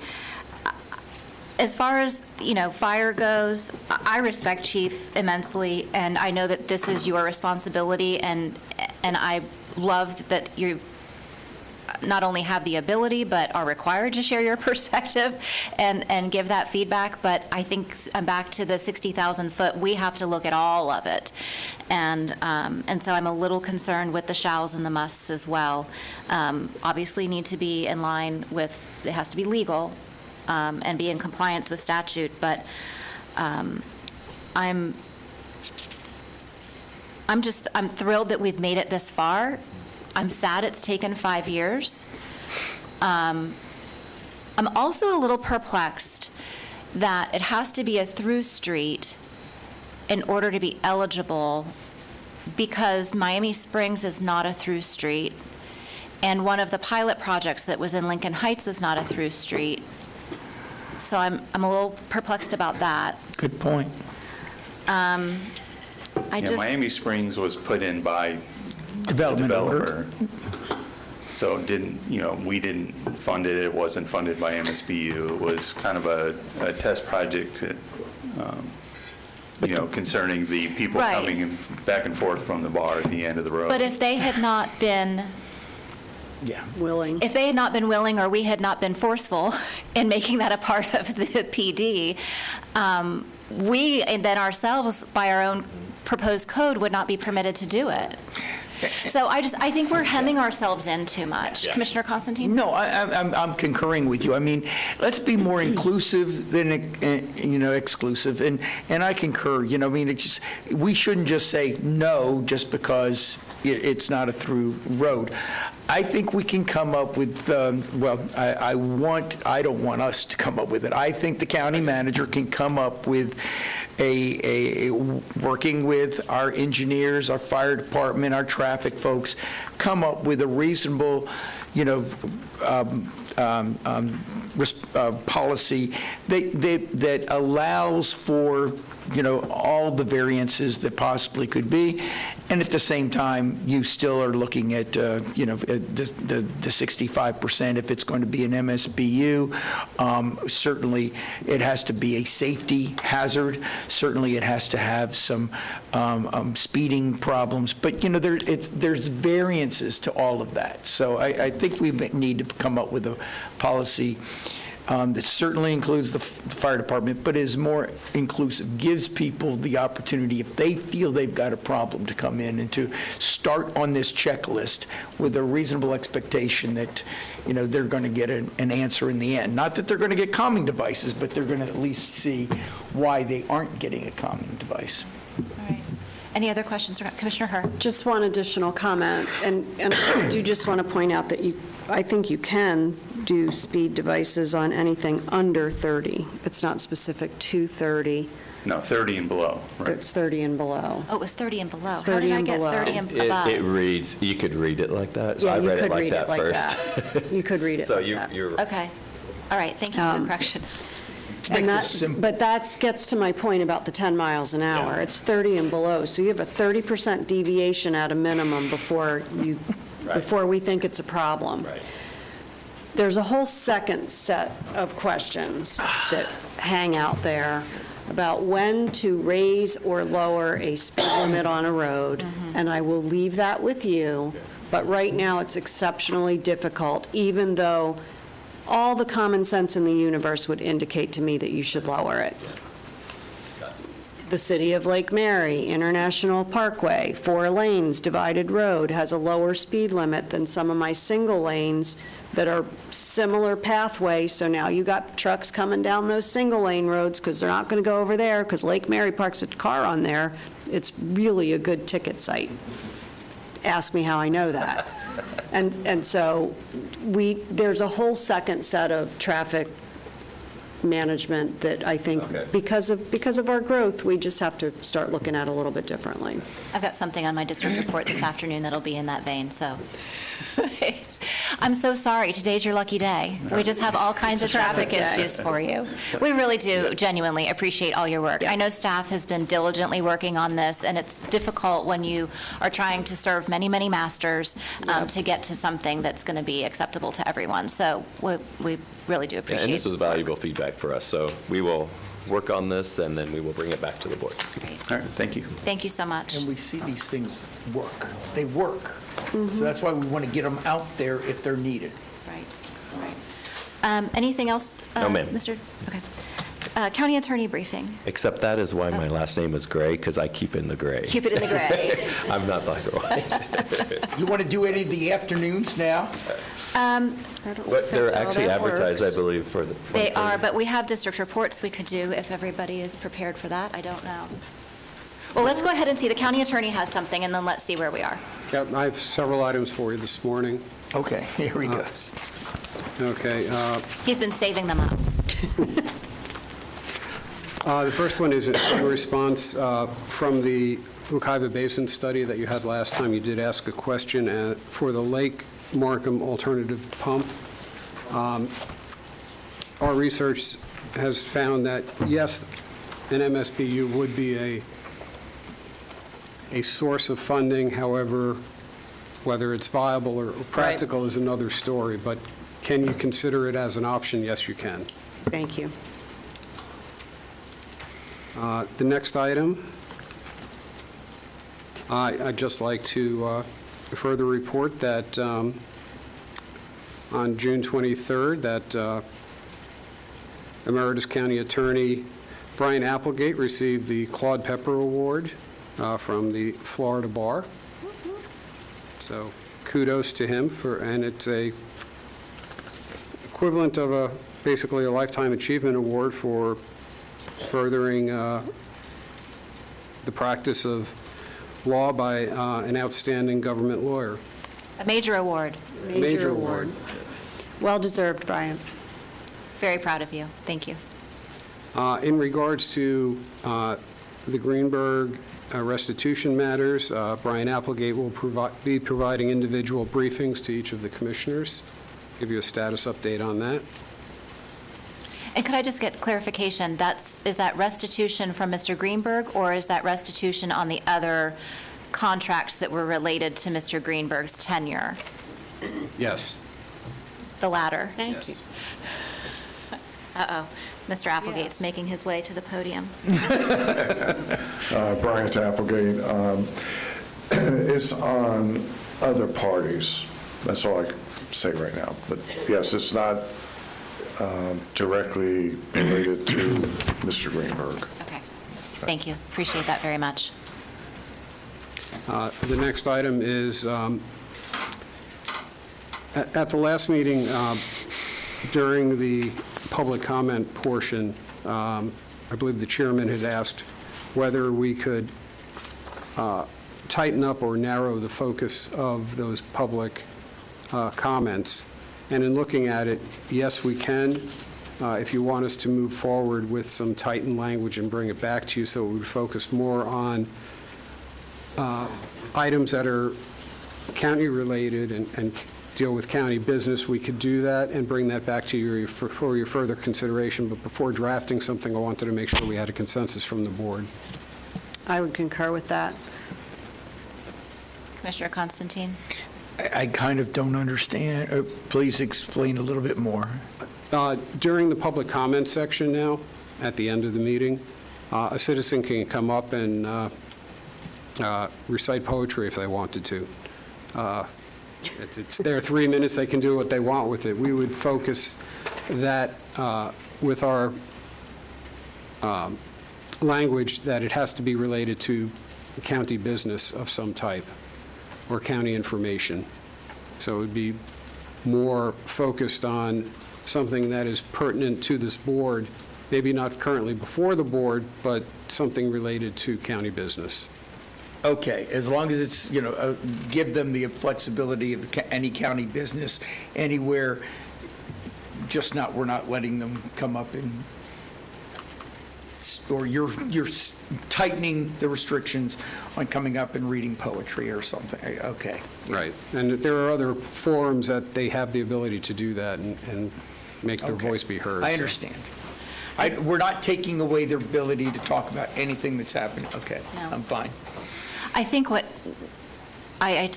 As far as, fire goes, I respect Chief immensely, and I know that this is your responsibility, and I love that you not only have the ability, but are required to share your perspective and give that feedback. But I think back to the 60,000 foot, we have to look at all of it. And so I'm a little concerned with the shalls and the musts as well. Obviously need to be in line with, it has to be legal, and be in compliance with statute, but I'm thrilled that we've made it this far. I'm sad it's taken 5 years. I'm also a little perplexed that it has to be a through street in order to be eligible, because Miami Springs is not a through street, and one of the pilot projects that was in Lincoln Heights was not a through street. So I'm a little perplexed about that. Good point. Miami Springs was put in by Development the developer. So we didn't fund it. It wasn't funded by MSBU. It was kind of a test project concerning the people coming back and forth from the bar at the end of the road. But if they had not been willing. If they had not been willing, or we had not been forceful in making that a part of the PD, we and then ourselves, by our own proposed code, would not be permitted to do it. So I think we're hemming ourselves in too much. Commissioner Constantine? No, I'm concurring with you. I mean, let's be more inclusive than, exclusive, and I concur. I mean, it's just, we shouldn't just say no just because it's not a through road. I think we can come up with, I don't want us to come up with it. I think the county manager can come up with working with our engineers, our fire department, our traffic folks, come up with a reasonable, policy that allows for, all the variances that possibly could be, and at the same time, you still are looking at, the 65% if it's going to be an MSBU. Certainly, it has to be a safety hazard. Certainly, it has to have some speeding problems. But, there's variances to all of that. So I think we need to come up with a policy that certainly includes the fire department, but is more inclusive, gives people the opportunity, if they feel they've got a problem, to come in and to start on this checklist with a reasonable expectation that, they're going to get an answer in the end. Not that they're going to get calming devices, but they're going to at least see why they aren't getting a calming device. All right. Any other questions for Commissioner Herr? Just one additional comment, and I do just want to point out that I think you can do speed devices on anything under 30. It's not specific to 30. No, 30 and below, right? It's 30 and below. Oh, it was 30 and below. It's How 30 did I and get below. 30 and above? It reads, you could read it like that. So Yeah, I you read could it like read that it like first. that. You could read it So like that. you're Okay. All right. Thank you for the correction. And but that gets to my point about the 10 miles an hour. It's 30 and below, so you have a 30% deviation at a minimum before we think it's a problem. Right. There's a whole second set of questions that hang out there about when to raise or lower a speed limit on a road, and I will leave that with you, but right now it's exceptionally difficult, even though all the common sense in the universe would indicate to me that you should lower it. The City of Lake Mary, International Parkway, 4 lanes, divided road, has a lower speed limit than some of my single lanes that are similar pathway, so now you got trucks coming down those single lane roads because they're not going to go over there because Lake Mary parks a car on there. It's really a good ticket site. Ask me how I know that. And so there's a whole second set of traffic management that I think, because of our growth, we just have to start looking at a little bit differently. I've got something on my district report this afternoon that'll be in that vein, so. I'm so sorry, today's your lucky day. We just have all kinds of traffic issues for you. We really do genuinely appreciate all your work. I know staff has been diligently working on this, and it's difficult when you are trying to serve many, many masters to get to something that's going to be acceptable to everyone. So we really do appreciate it. And this was valuable feedback for us, so we will work on this, and then we will bring it back to the board. All right, thank you. Thank you so much. And we see these things work. They work. So that's why we want to get them out there if they're needed. Right. Anything else? No, ma'am. Mr. Okay. County Attorney briefing. Except that is why my last name is Gray, because I keep it in the gray. Keep it in the gray. I'm not black or white. You want to do any of the afternoons now? But they're actually advertised, I believe, for the... They are, but we have district reports we could do if everybody is prepared for that. I don't know. Well, let's go ahead and see. The county attorney has something, and then let's see where we are. Yeah, I have several items for you this morning. Okay, here he goes. Okay. He's been saving them up. The first one is in response from the Wekiva Basin study that you had last time. You did ask a question for the Lake Markham alternative pump. Our research has found that, yes, an MSBU would be a source of funding. However, whether it's viable or practical is another story. But can you consider it as an option? Yes, you can. Thank you. The next item, I'd just like to further report that on June 23rd, that Emeritus County Attorney Brian Applegate received the Claude Pepper Award from the Florida Bar. So kudos to him and it's a equivalent of basically a Lifetime Achievement Award for furthering the practice of law by an outstanding government lawyer. A major award. Major award. Well-deserved, Brian. Very proud of you. Thank you. In regards to the Greenberg restitution matters, Brian Applegate will be providing individual briefings to each of the commissioners, give you a status update on that. And could I just get clarification? Is that restitution from Mr. Greenberg, or is that restitution on the other contracts that were related to Mr. Greenberg's tenure? Yes. The latter. Thank you. Uh-oh. Mr. Applegate's making his way to the podium. Brian Applegate. It's on other parties. That's all I can say right now. But yes, it's not directly related to Mr. Greenberg. Okay. Thank you. Appreciate that very much. The next item is, at the last meeting, during the public comment portion, I believe the chairman had asked whether we could tighten up or narrow the focus of those public comments. And in looking at it, yes, we can. If you want us to move forward with some tightened language and bring it back to you so we would focus more on items that are county-related and deal with county business, we could do that and bring that back to you for your further consideration. But before drafting something, I wanted to make sure we had a consensus from the board. I would concur with that. Commissioner Constantine? I kind of don't understand. Please explain a little bit more. During the public comment section now, at the end of the meeting, a citizen can come up and recite poetry if they wanted to. It's their 3 minutes. They can do what they want with it. We would focus that with our language that it has to be related to county business of some type or county information. So it would be more focused on something that is pertinent to this board, maybe not currently before the board, but something related to county business. Okay, as long as it's, give them the flexibility of any county business anywhere, we're not letting them come up and, or you're tightening the restrictions on coming up and reading poetry or something. Okay. Right. And there are other forums that they have the ability to do that and make their voice be heard. I understand. We're not taking away their ability to talk about anything that's happening. Okay, No. I'm fine. I think what I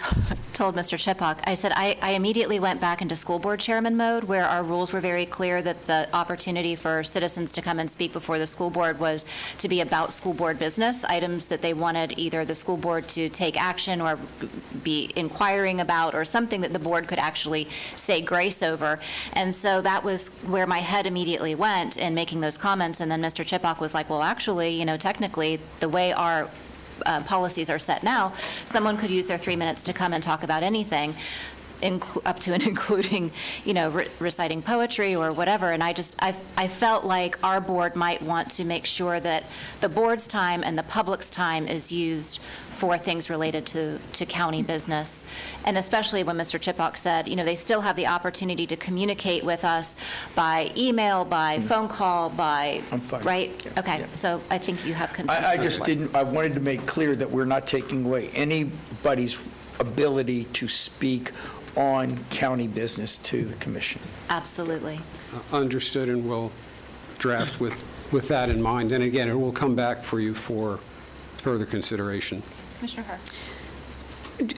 told Mr. Chipak, I said I immediately went back into school board chairman mode, where our rules were very clear that the opportunity for citizens to come and speak before the school board was to be about school board business, items that they wanted either the school board to take action or be inquiring about, or something that the board could actually say grace over. And so that was where my head immediately went in making those comments. And then Mr. Chipak was like, well, actually, technically, the way our policies are set now, someone could use their 3 minutes to come and talk about anything, up to and including, reciting poetry or whatever. And I felt like our board might want to make sure that the board's time and the public's time is used for things related to county business. And especially when Mr. Chipak said, they still have the opportunity to communicate with us by email, by phone call, by, I'm fine. right? Yeah. Okay, Yeah. so I think you have consensus. I just I wanted to make clear that we're not taking away anybody's ability to speak on county business to the commission. Absolutely. Understood, and we'll draft with that in mind. And again, it will come back for you for further consideration. Commissioner Herr.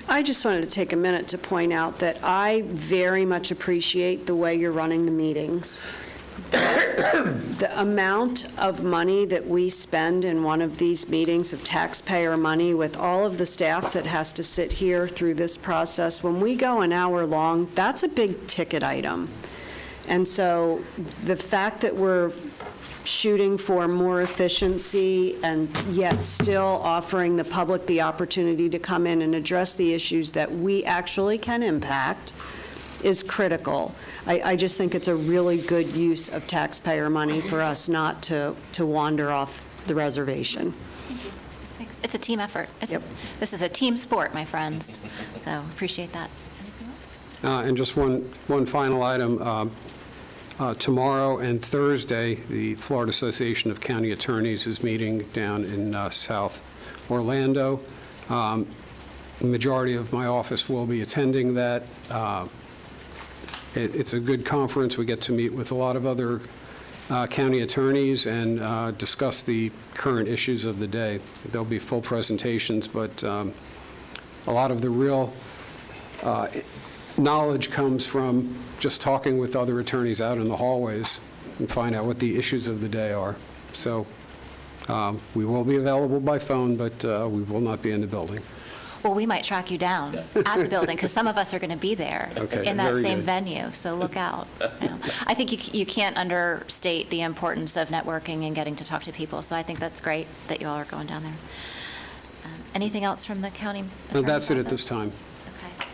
I just wanted to take a minute to point out that I very much appreciate the way you're running the meetings. The amount of money that we spend in one of these meetings of taxpayer money, with all of the staff that has to sit here through this process, when we go an hour long, that's a big ticket item. And so the fact that we're shooting for more efficiency and yet still offering the public the opportunity to come in and address the issues that we actually can impact is critical. I just think it's a really good use of taxpayer money for us not to wander off the reservation. Thanks. It's a team effort. Yep. This is a team sport, my friends, so appreciate that. And just one final item. Tomorrow and Thursday, the Florida Association of County Attorneys is meeting down in South Orlando. The majority of my office will be attending that. It's a good conference. We get to meet with a lot of other county attorneys and discuss the current issues of the day. There'll be full presentations, but a lot of the real knowledge comes from just talking with other attorneys out in the hallways and find out what the issues of the day are. So we will be available by phone, but we will not be in the building. Well, we might track you down at the building, because some of us are going to be there in that very same good. venue, so look out. I think you can't understate the importance of networking and getting to talk to people, so I think that's great that you all are going down there. Anything else from the county attorney's That's it at office? this time. Okay.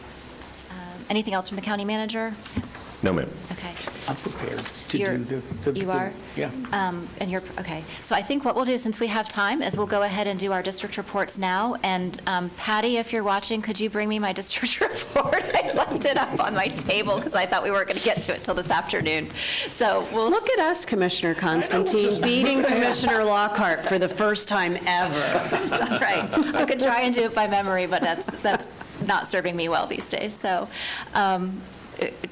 Anything else from the county manager? No, ma'am. Okay. I'm prepared to You're- do the... You are? Yeah. And you're, okay. So I think what we'll do, since we have time, is we'll go ahead and do our district reports now. And Patty, if you're watching, could you bring me my district report? I left it up on my table because I thought we weren't going to get to it till this afternoon. So we'll... Look at us, Commissioner Constantine, beating Commissioner Lockhart for the first time ever. It's all right. I could try and do it by memory, but that's not serving me well these days. So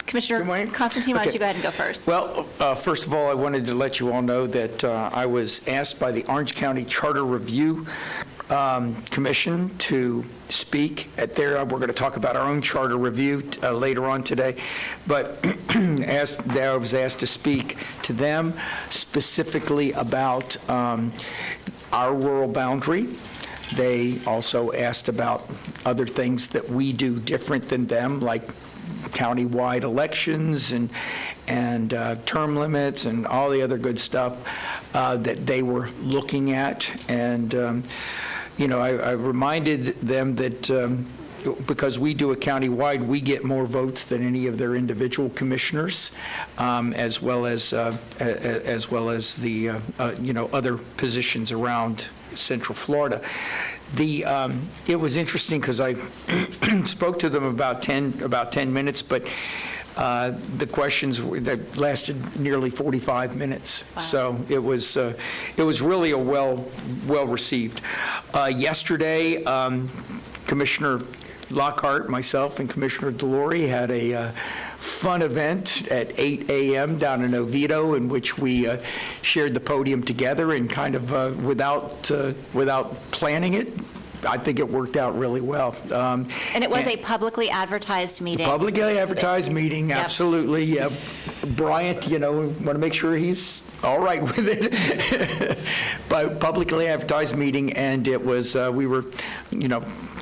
Commissioner Constantine, why don't you go ahead and go first? Well, first of all, I wanted to let you all know that I was asked by the Orange County Charter Review Commission to speak at their, we're going to talk about our own charter review later on today, but I was asked to speak to them specifically about our rural boundary. They also asked about other things that we do different than them, like countywide elections and term limits and all the other good stuff that they were looking at. And, I reminded them that because we do it countywide, we get more votes than any of their individual commissioners, as well as the other positions around Central Florida. It was interesting because I spoke to them about 10 minutes, but the questions that lasted nearly 45 minutes. Wow. So it was really a well received. Yesterday, Commissioner Lockhart, myself, and Commissioner Delory had a fun event at 8 a.m. down in Oviedo, in which we shared the podium together and kind of without planning it. I think it worked out really well. And it was a publicly advertised meeting. Publicly advertised meeting, Yep. absolutely. Yep. Bryant, want to make sure he's all right with it. But publicly advertised meeting, and it was, we were,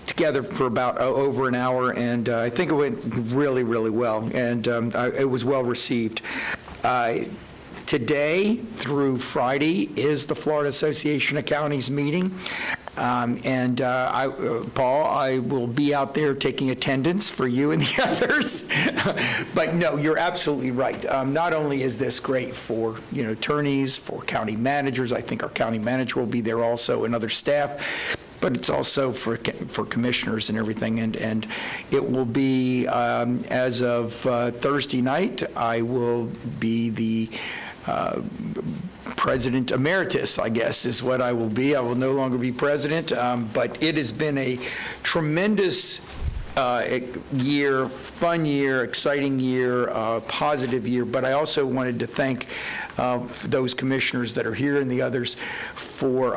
together for about over an hour, and I think it went really, really well, and it was well received. Today through Friday is the Florida Association of Counties meeting. Paul, I will be out there taking attendance for you and the others. But no, you're absolutely right. Not only is this great for, attorneys, for county managers, I think our county manager will be there also, and other staff, but it's also for commissioners and everything. And it will be, as of Thursday night, I will be the President Emeritus, I guess, is what I will be. I will no longer be president, but it has been a tremendous year, fun year, exciting year, positive year. But I also wanted to thank those commissioners that are here and the others for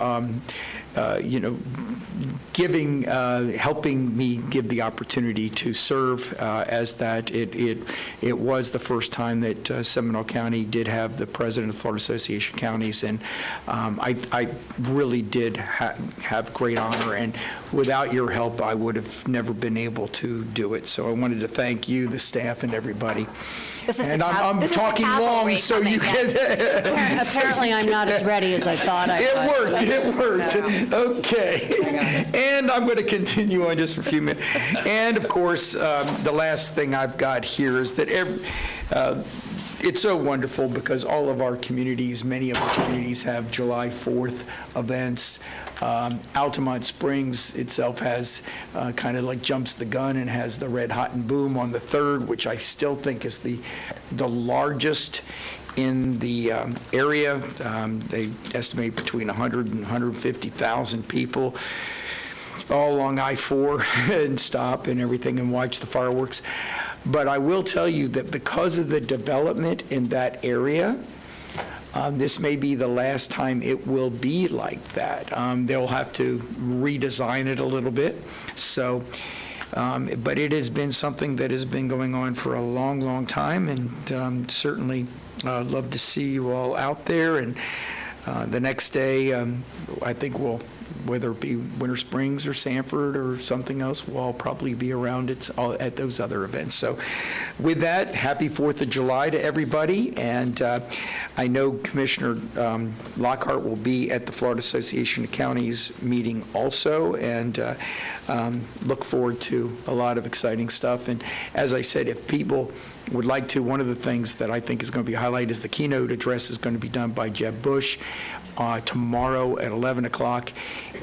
helping me give the opportunity to serve as that. It was the first time that Seminole County did have the president of the Florida Association of Counties, and I really did have great honor, and without your help, I would have never been able to do it. So I wanted to thank you, the staff, and everybody. I'm talking long, so you can. Apparently, I'm not as ready as I thought I was. It worked. Okay. And I'm going to continue on just for a few minutes. And of course, the last thing I've got here is that it's so wonderful because all of our communities, many of our communities have July 4th events. Altamont Springs itself has kind of like jumps the gun and has the Red Hot and Boom on the 3rd, which I still think is the largest in the area. They estimate between 100 and 150,000 people all along I-4 and stop and everything and watch the fireworks. But I will tell you that because of the development in that area, this may be the last time it will be like that. They'll have to redesign it a little bit. So, but it has been something that has been going on for a long, long time, and certainly love to see you all out there. And the next day, I think whether it be Winter Springs or Sanford or something else, we'll all probably be around at those other events. So with that, happy 4th of July to everybody. And I know Commissioner Lockhart will be at the Florida Association of Counties meeting also, and look forward to a lot of exciting stuff. And as I said, if people would like to, one of the things that I think is going to be highlighted is the keynote address is going to be done by Jeb Bush tomorrow at 11 o'clock,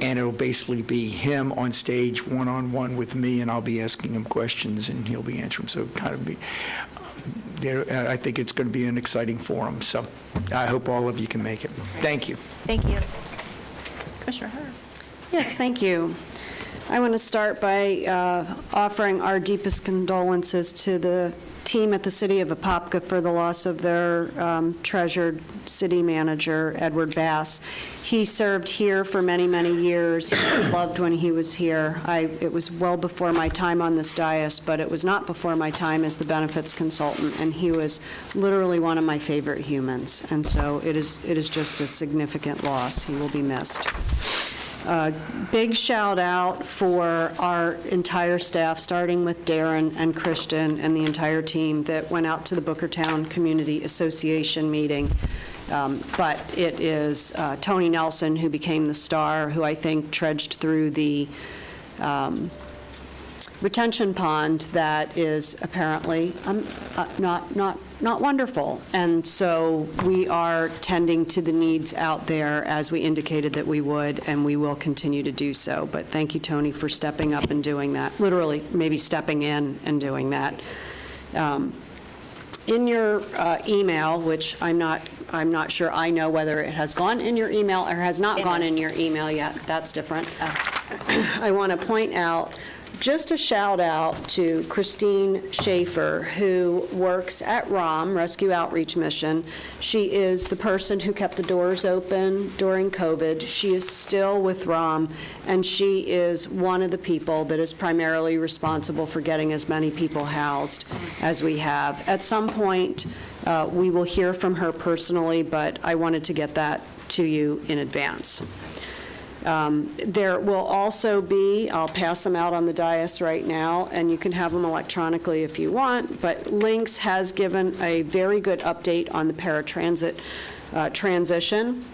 and it'll basically be him on stage one-on-one with me, and I'll be asking him questions and he'll be answering. So kind of I think it's going to be an exciting forum. So I hope all of you can make it. Thank you. Thank you. Commissioner Herr. Yes, thank you. I want to start by offering our deepest condolences to the team at the City of Apopka for the loss of their treasured city manager, Edward Bass. He served here for many, many years. He was loved when he was here. It was well before my time on this dais, but it was not before my time as the benefits consultant, and he was literally one of my favorite humans. And so it is just a significant loss. He will be missed. Big shout out for our entire staff, starting with Darren and Christian and the entire team that went out to the Bookertown Community Association meeting. But it is Tony Nelson who became the star, who I think trudged through the retention pond that is apparently not wonderful. And so we are tending to the needs out there as we indicated that we would, and we will continue to do so. But thank you, Tony, for stepping up and doing that, literally maybe stepping in and doing that. In your email, which I'm not sure I know whether it has gone in your email or has not gone in your email yet. That's different. I want to point out just a shout out to Christine Schaefer, who works at ROM, Rescue Outreach Mission. She is the person who kept the doors open during COVID. She is still with ROM, and she is one of the people that is primarily responsible for getting as many people housed as we have. At some point, we will hear from her personally, but I wanted to get that to you in advance. There will also be, I'll pass them out on the dais right now, and you can have them electronically if you want, but Lynx has given a very good update on the paratransit transition.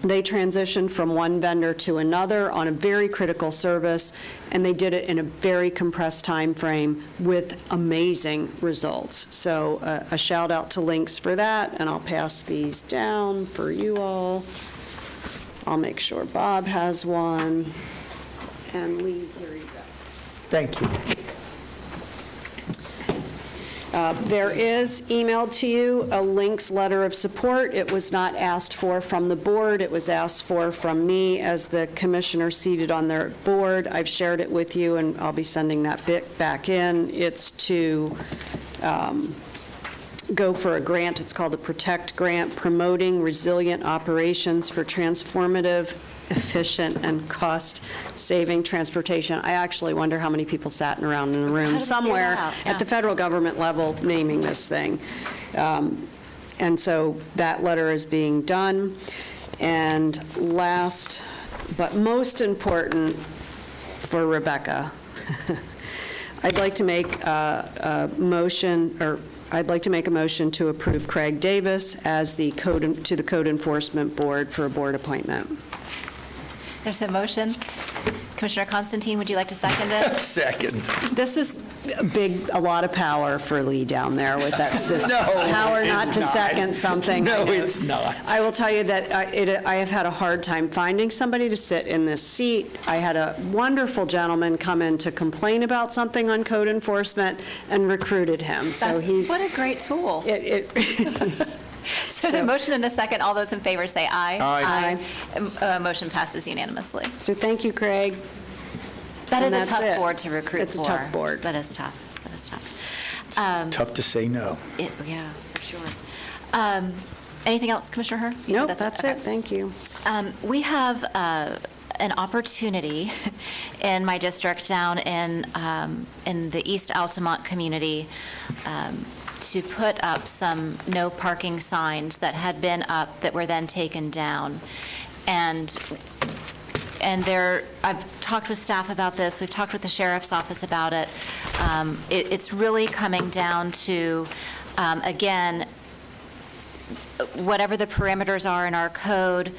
They transitioned from one vendor to another on a very critical service, and they did it in a very compressed time frame with amazing results. So a shout out to Lynx for that, and I'll pass these down for you all. I'll make sure Bob has one. And Lee, here you go. Thank you. There is emailed to you a Lynx letter of support. It was not asked for from the board. It was asked for from me as the commissioner seated on their board. I've shared it with you, and I'll be sending that bit back in. It's to go for a grant. It's called the Protect Grant, Promoting Resilient Operations for Transformative, Efficient, and Cost-Saving Transportation. I actually wonder how many people sat around in a room somewhere at the federal government level naming this thing. And so that letter is being done. And last, but most important for Rebecca, I'd like to make a motion, or I'd like to make a motion to approve Craig Davis as the Code Enforcement Board for a board appointment. There's a motion. Commissioner Constantine, would you like to second it? Second. This is a lot of power for Lee down there with this No, power it's not to not. second something. No, I know. it's not. I will tell you that I have had a hard time finding somebody to sit in this seat. I had a wonderful gentleman come in to complain about something on code enforcement and recruited him. So he's. What a great tool. So there's a motion and a second. All those in favor say aye. Aye. Motion passes unanimously. So thank you, Craig. That is And a that's tough it. board to recruit for. It's a tough board. That is tough. That is tough. Tough to say no. Yeah, for sure. Anything else, Commissioner Herr? You Nope, said that's okay. it. Thank you. We have an opportunity in my district down in the East Altamont community to put up some no parking signs that had been up that were then taken down. And I've talked with staff about this. We've talked with the sheriff's office about it. It's really coming down to, again, whatever the parameters are in our code,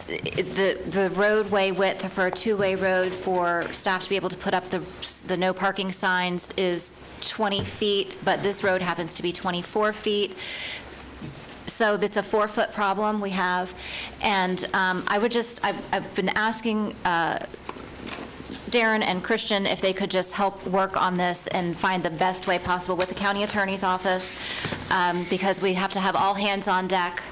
the roadway width for a two-way road for staff to be able to put up the no parking signs is 20 feet, but this road happens to be 24 feet. So that's a 4-foot problem we have. And I've been asking Darren and Christian if they could just help work on this and find the best way possible with the county attorney's office, because we have to have all hands on deck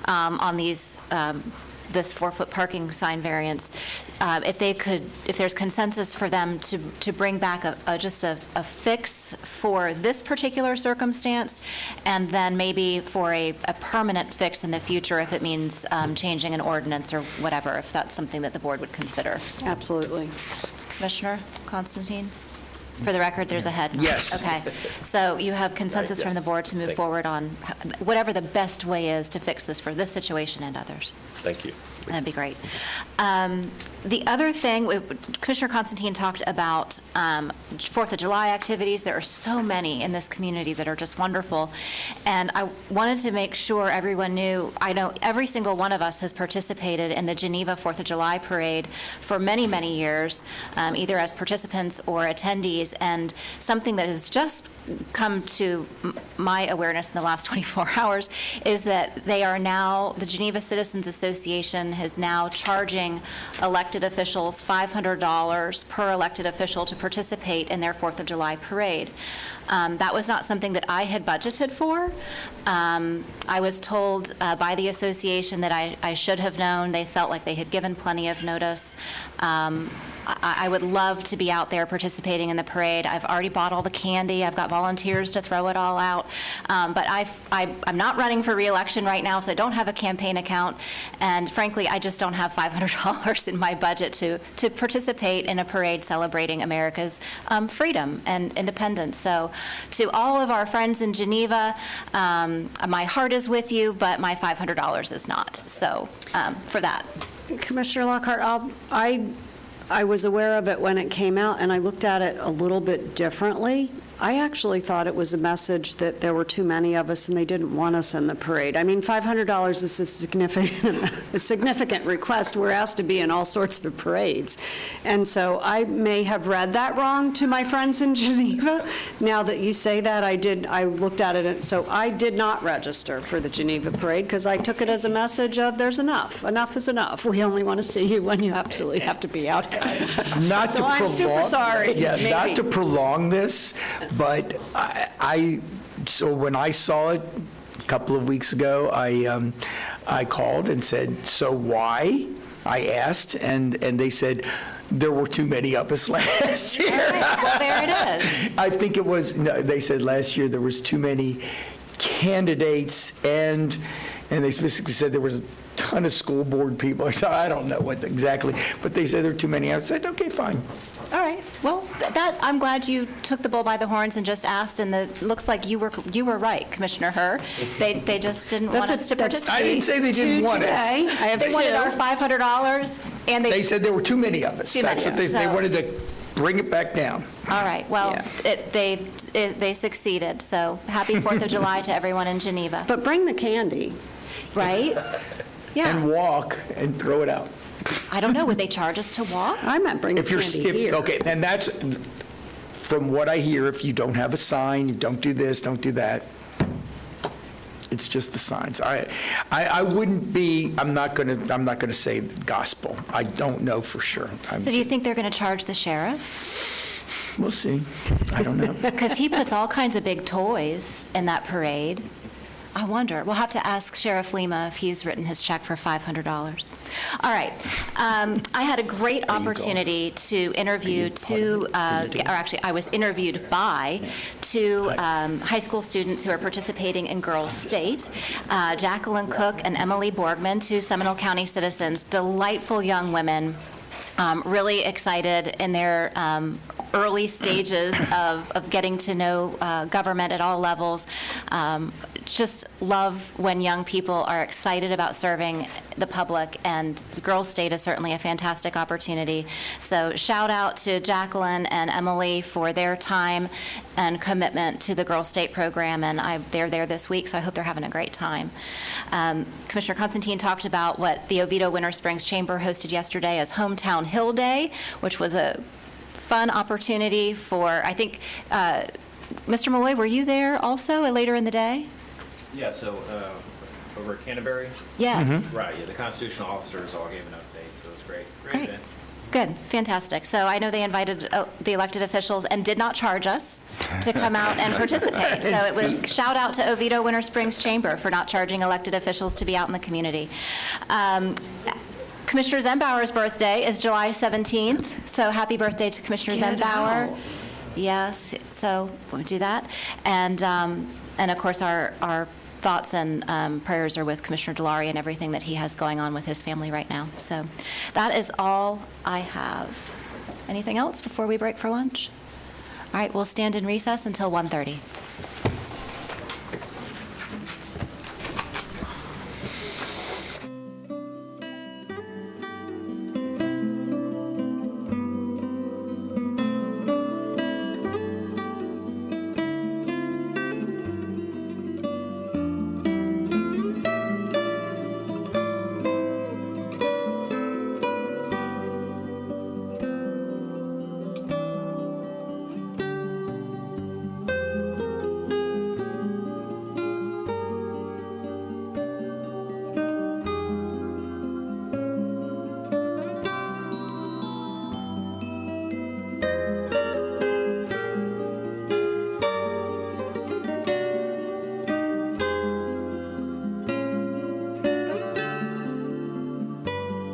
on this 4-foot parking sign variance. If there's consensus for them to bring back just a fix for this particular circumstance, and then maybe for a permanent fix in the future if it means changing an ordinance or whatever, if that's something that the board would consider. Absolutely. Commissioner Constantine? For the record, there's a head nod. Yes. Okay. So you have consensus from the board to move forward on whatever the best way is to fix this for this situation and others. Thank you. That'd be great. The other thing, Commissioner Constantine talked about 4th of July activities. There are so many in this community that are just wonderful. And I wanted to make sure everyone knew, I know every single one of us has participated in the Geneva 4th of July parade for many, many years, either as participants or attendees. And something that has just come to my awareness in the last 24 hours is that they are now, the Geneva Citizens Association is now charging elected officials $500 per elected official to participate in their 4th of July parade. That was not something that I had budgeted for. I was told by the association that I should have known. They felt like they had given plenty of notice. I would love to be out there participating in the parade. I've already bought all the candy. I've got volunteers to throw it all out. But I'm not running for re-election right now, so I don't have a campaign account. And frankly, I just don't have $500 in my budget to participate in a parade celebrating America's freedom and independence. So to all of our friends in Geneva, my heart is with you, but my $500 is not. So for that. Commissioner Lockhart, I was aware of it when it came out, and I looked at it a little bit differently. I actually thought it was a message that there were too many of us and they didn't want us in the parade. I mean, $500 is a significant request. We're asked to be in all sorts of parades. And so I may have read that wrong to my friends in Geneva. Now that you say that, I looked at it, so I did not register for the Geneva parade because I took it as a message of there's enough. Enough is enough. We only want to see you when you absolutely have to be out here. So I'm super sorry. Yeah, maybe. not to prolong this, but so when I saw it a couple of weeks ago, I called and said, so why? I asked, and they said, there were too many of us last year. All right, well, there it is. I think it was, no, they said last year there was too many candidates, and they specifically said there was a ton of school board people. I said, I don't know what exactly, but they said there were too many. I said, okay, fine. All right. Well, I'm glad you took the bull by the horns and just asked, and it looks like you were right, Commissioner Herr. They just didn't want us to participate. I didn't say they didn't want us. They wanted our $500, and they said there were too many of us. That's what they wanted to bring it back down. All right. Well, they succeeded. So happy 4th of July to everyone in Geneva. But bring the candy. Right? Yeah. And walk and throw it out. I don't know. Would they charge us to walk? I might bring candy here. Okay, and that's, from what I hear, if you don't have a sign, you don't do this, don't do that. It's just the signs. I wouldn't be, I'm not going to say the gospel. I don't know for sure. So do you think they're going to charge the sheriff? We'll see. I don't know. Because he puts all kinds of big toys in that parade. I wonder. We'll have to ask Sheriff Lima if he's written his check for $500. All right. I had a great opportunity to interview I was interviewed by two high school students who are participating in Girls State, Jacqueline Cook and Emily Borgman, two Seminole County citizens, delightful young women, really excited in their early stages of getting to know government at all levels. Just love when young people are excited about serving the public, and the Girls State is certainly a fantastic opportunity. So shout out to Jacqueline and Emily for their time and commitment to the Girls State program, and they're there this week, so I hope they're having a great time. Commissioner Constantine talked about what the Oviedo Winter Springs Chamber hosted yesterday as Hometown Hill Day, which was a fun opportunity for, I think, Mr. Malloy, were you there also later in the day? Yeah, so over at Canterbury? Yes. Right, yeah, the constitutional officers all gave an update, so it was great. Great. Event. Good, fantastic. So I know they invited the elected officials and did not charge us to come out and participate. So it was shout out to Oviedo Winter Springs Chamber for not charging elected officials to be out in the community. Commissioner Zembauer's birthday is July 17th, so happy birthday to Commissioner Zembauer. Yes, so we'll do that. And of course, our thoughts and prayers are with Commissioner Delary and everything that he has going on with his family right now. So that is all I have. Anything else before we break for lunch? All right, we'll stand in recess until 1:30.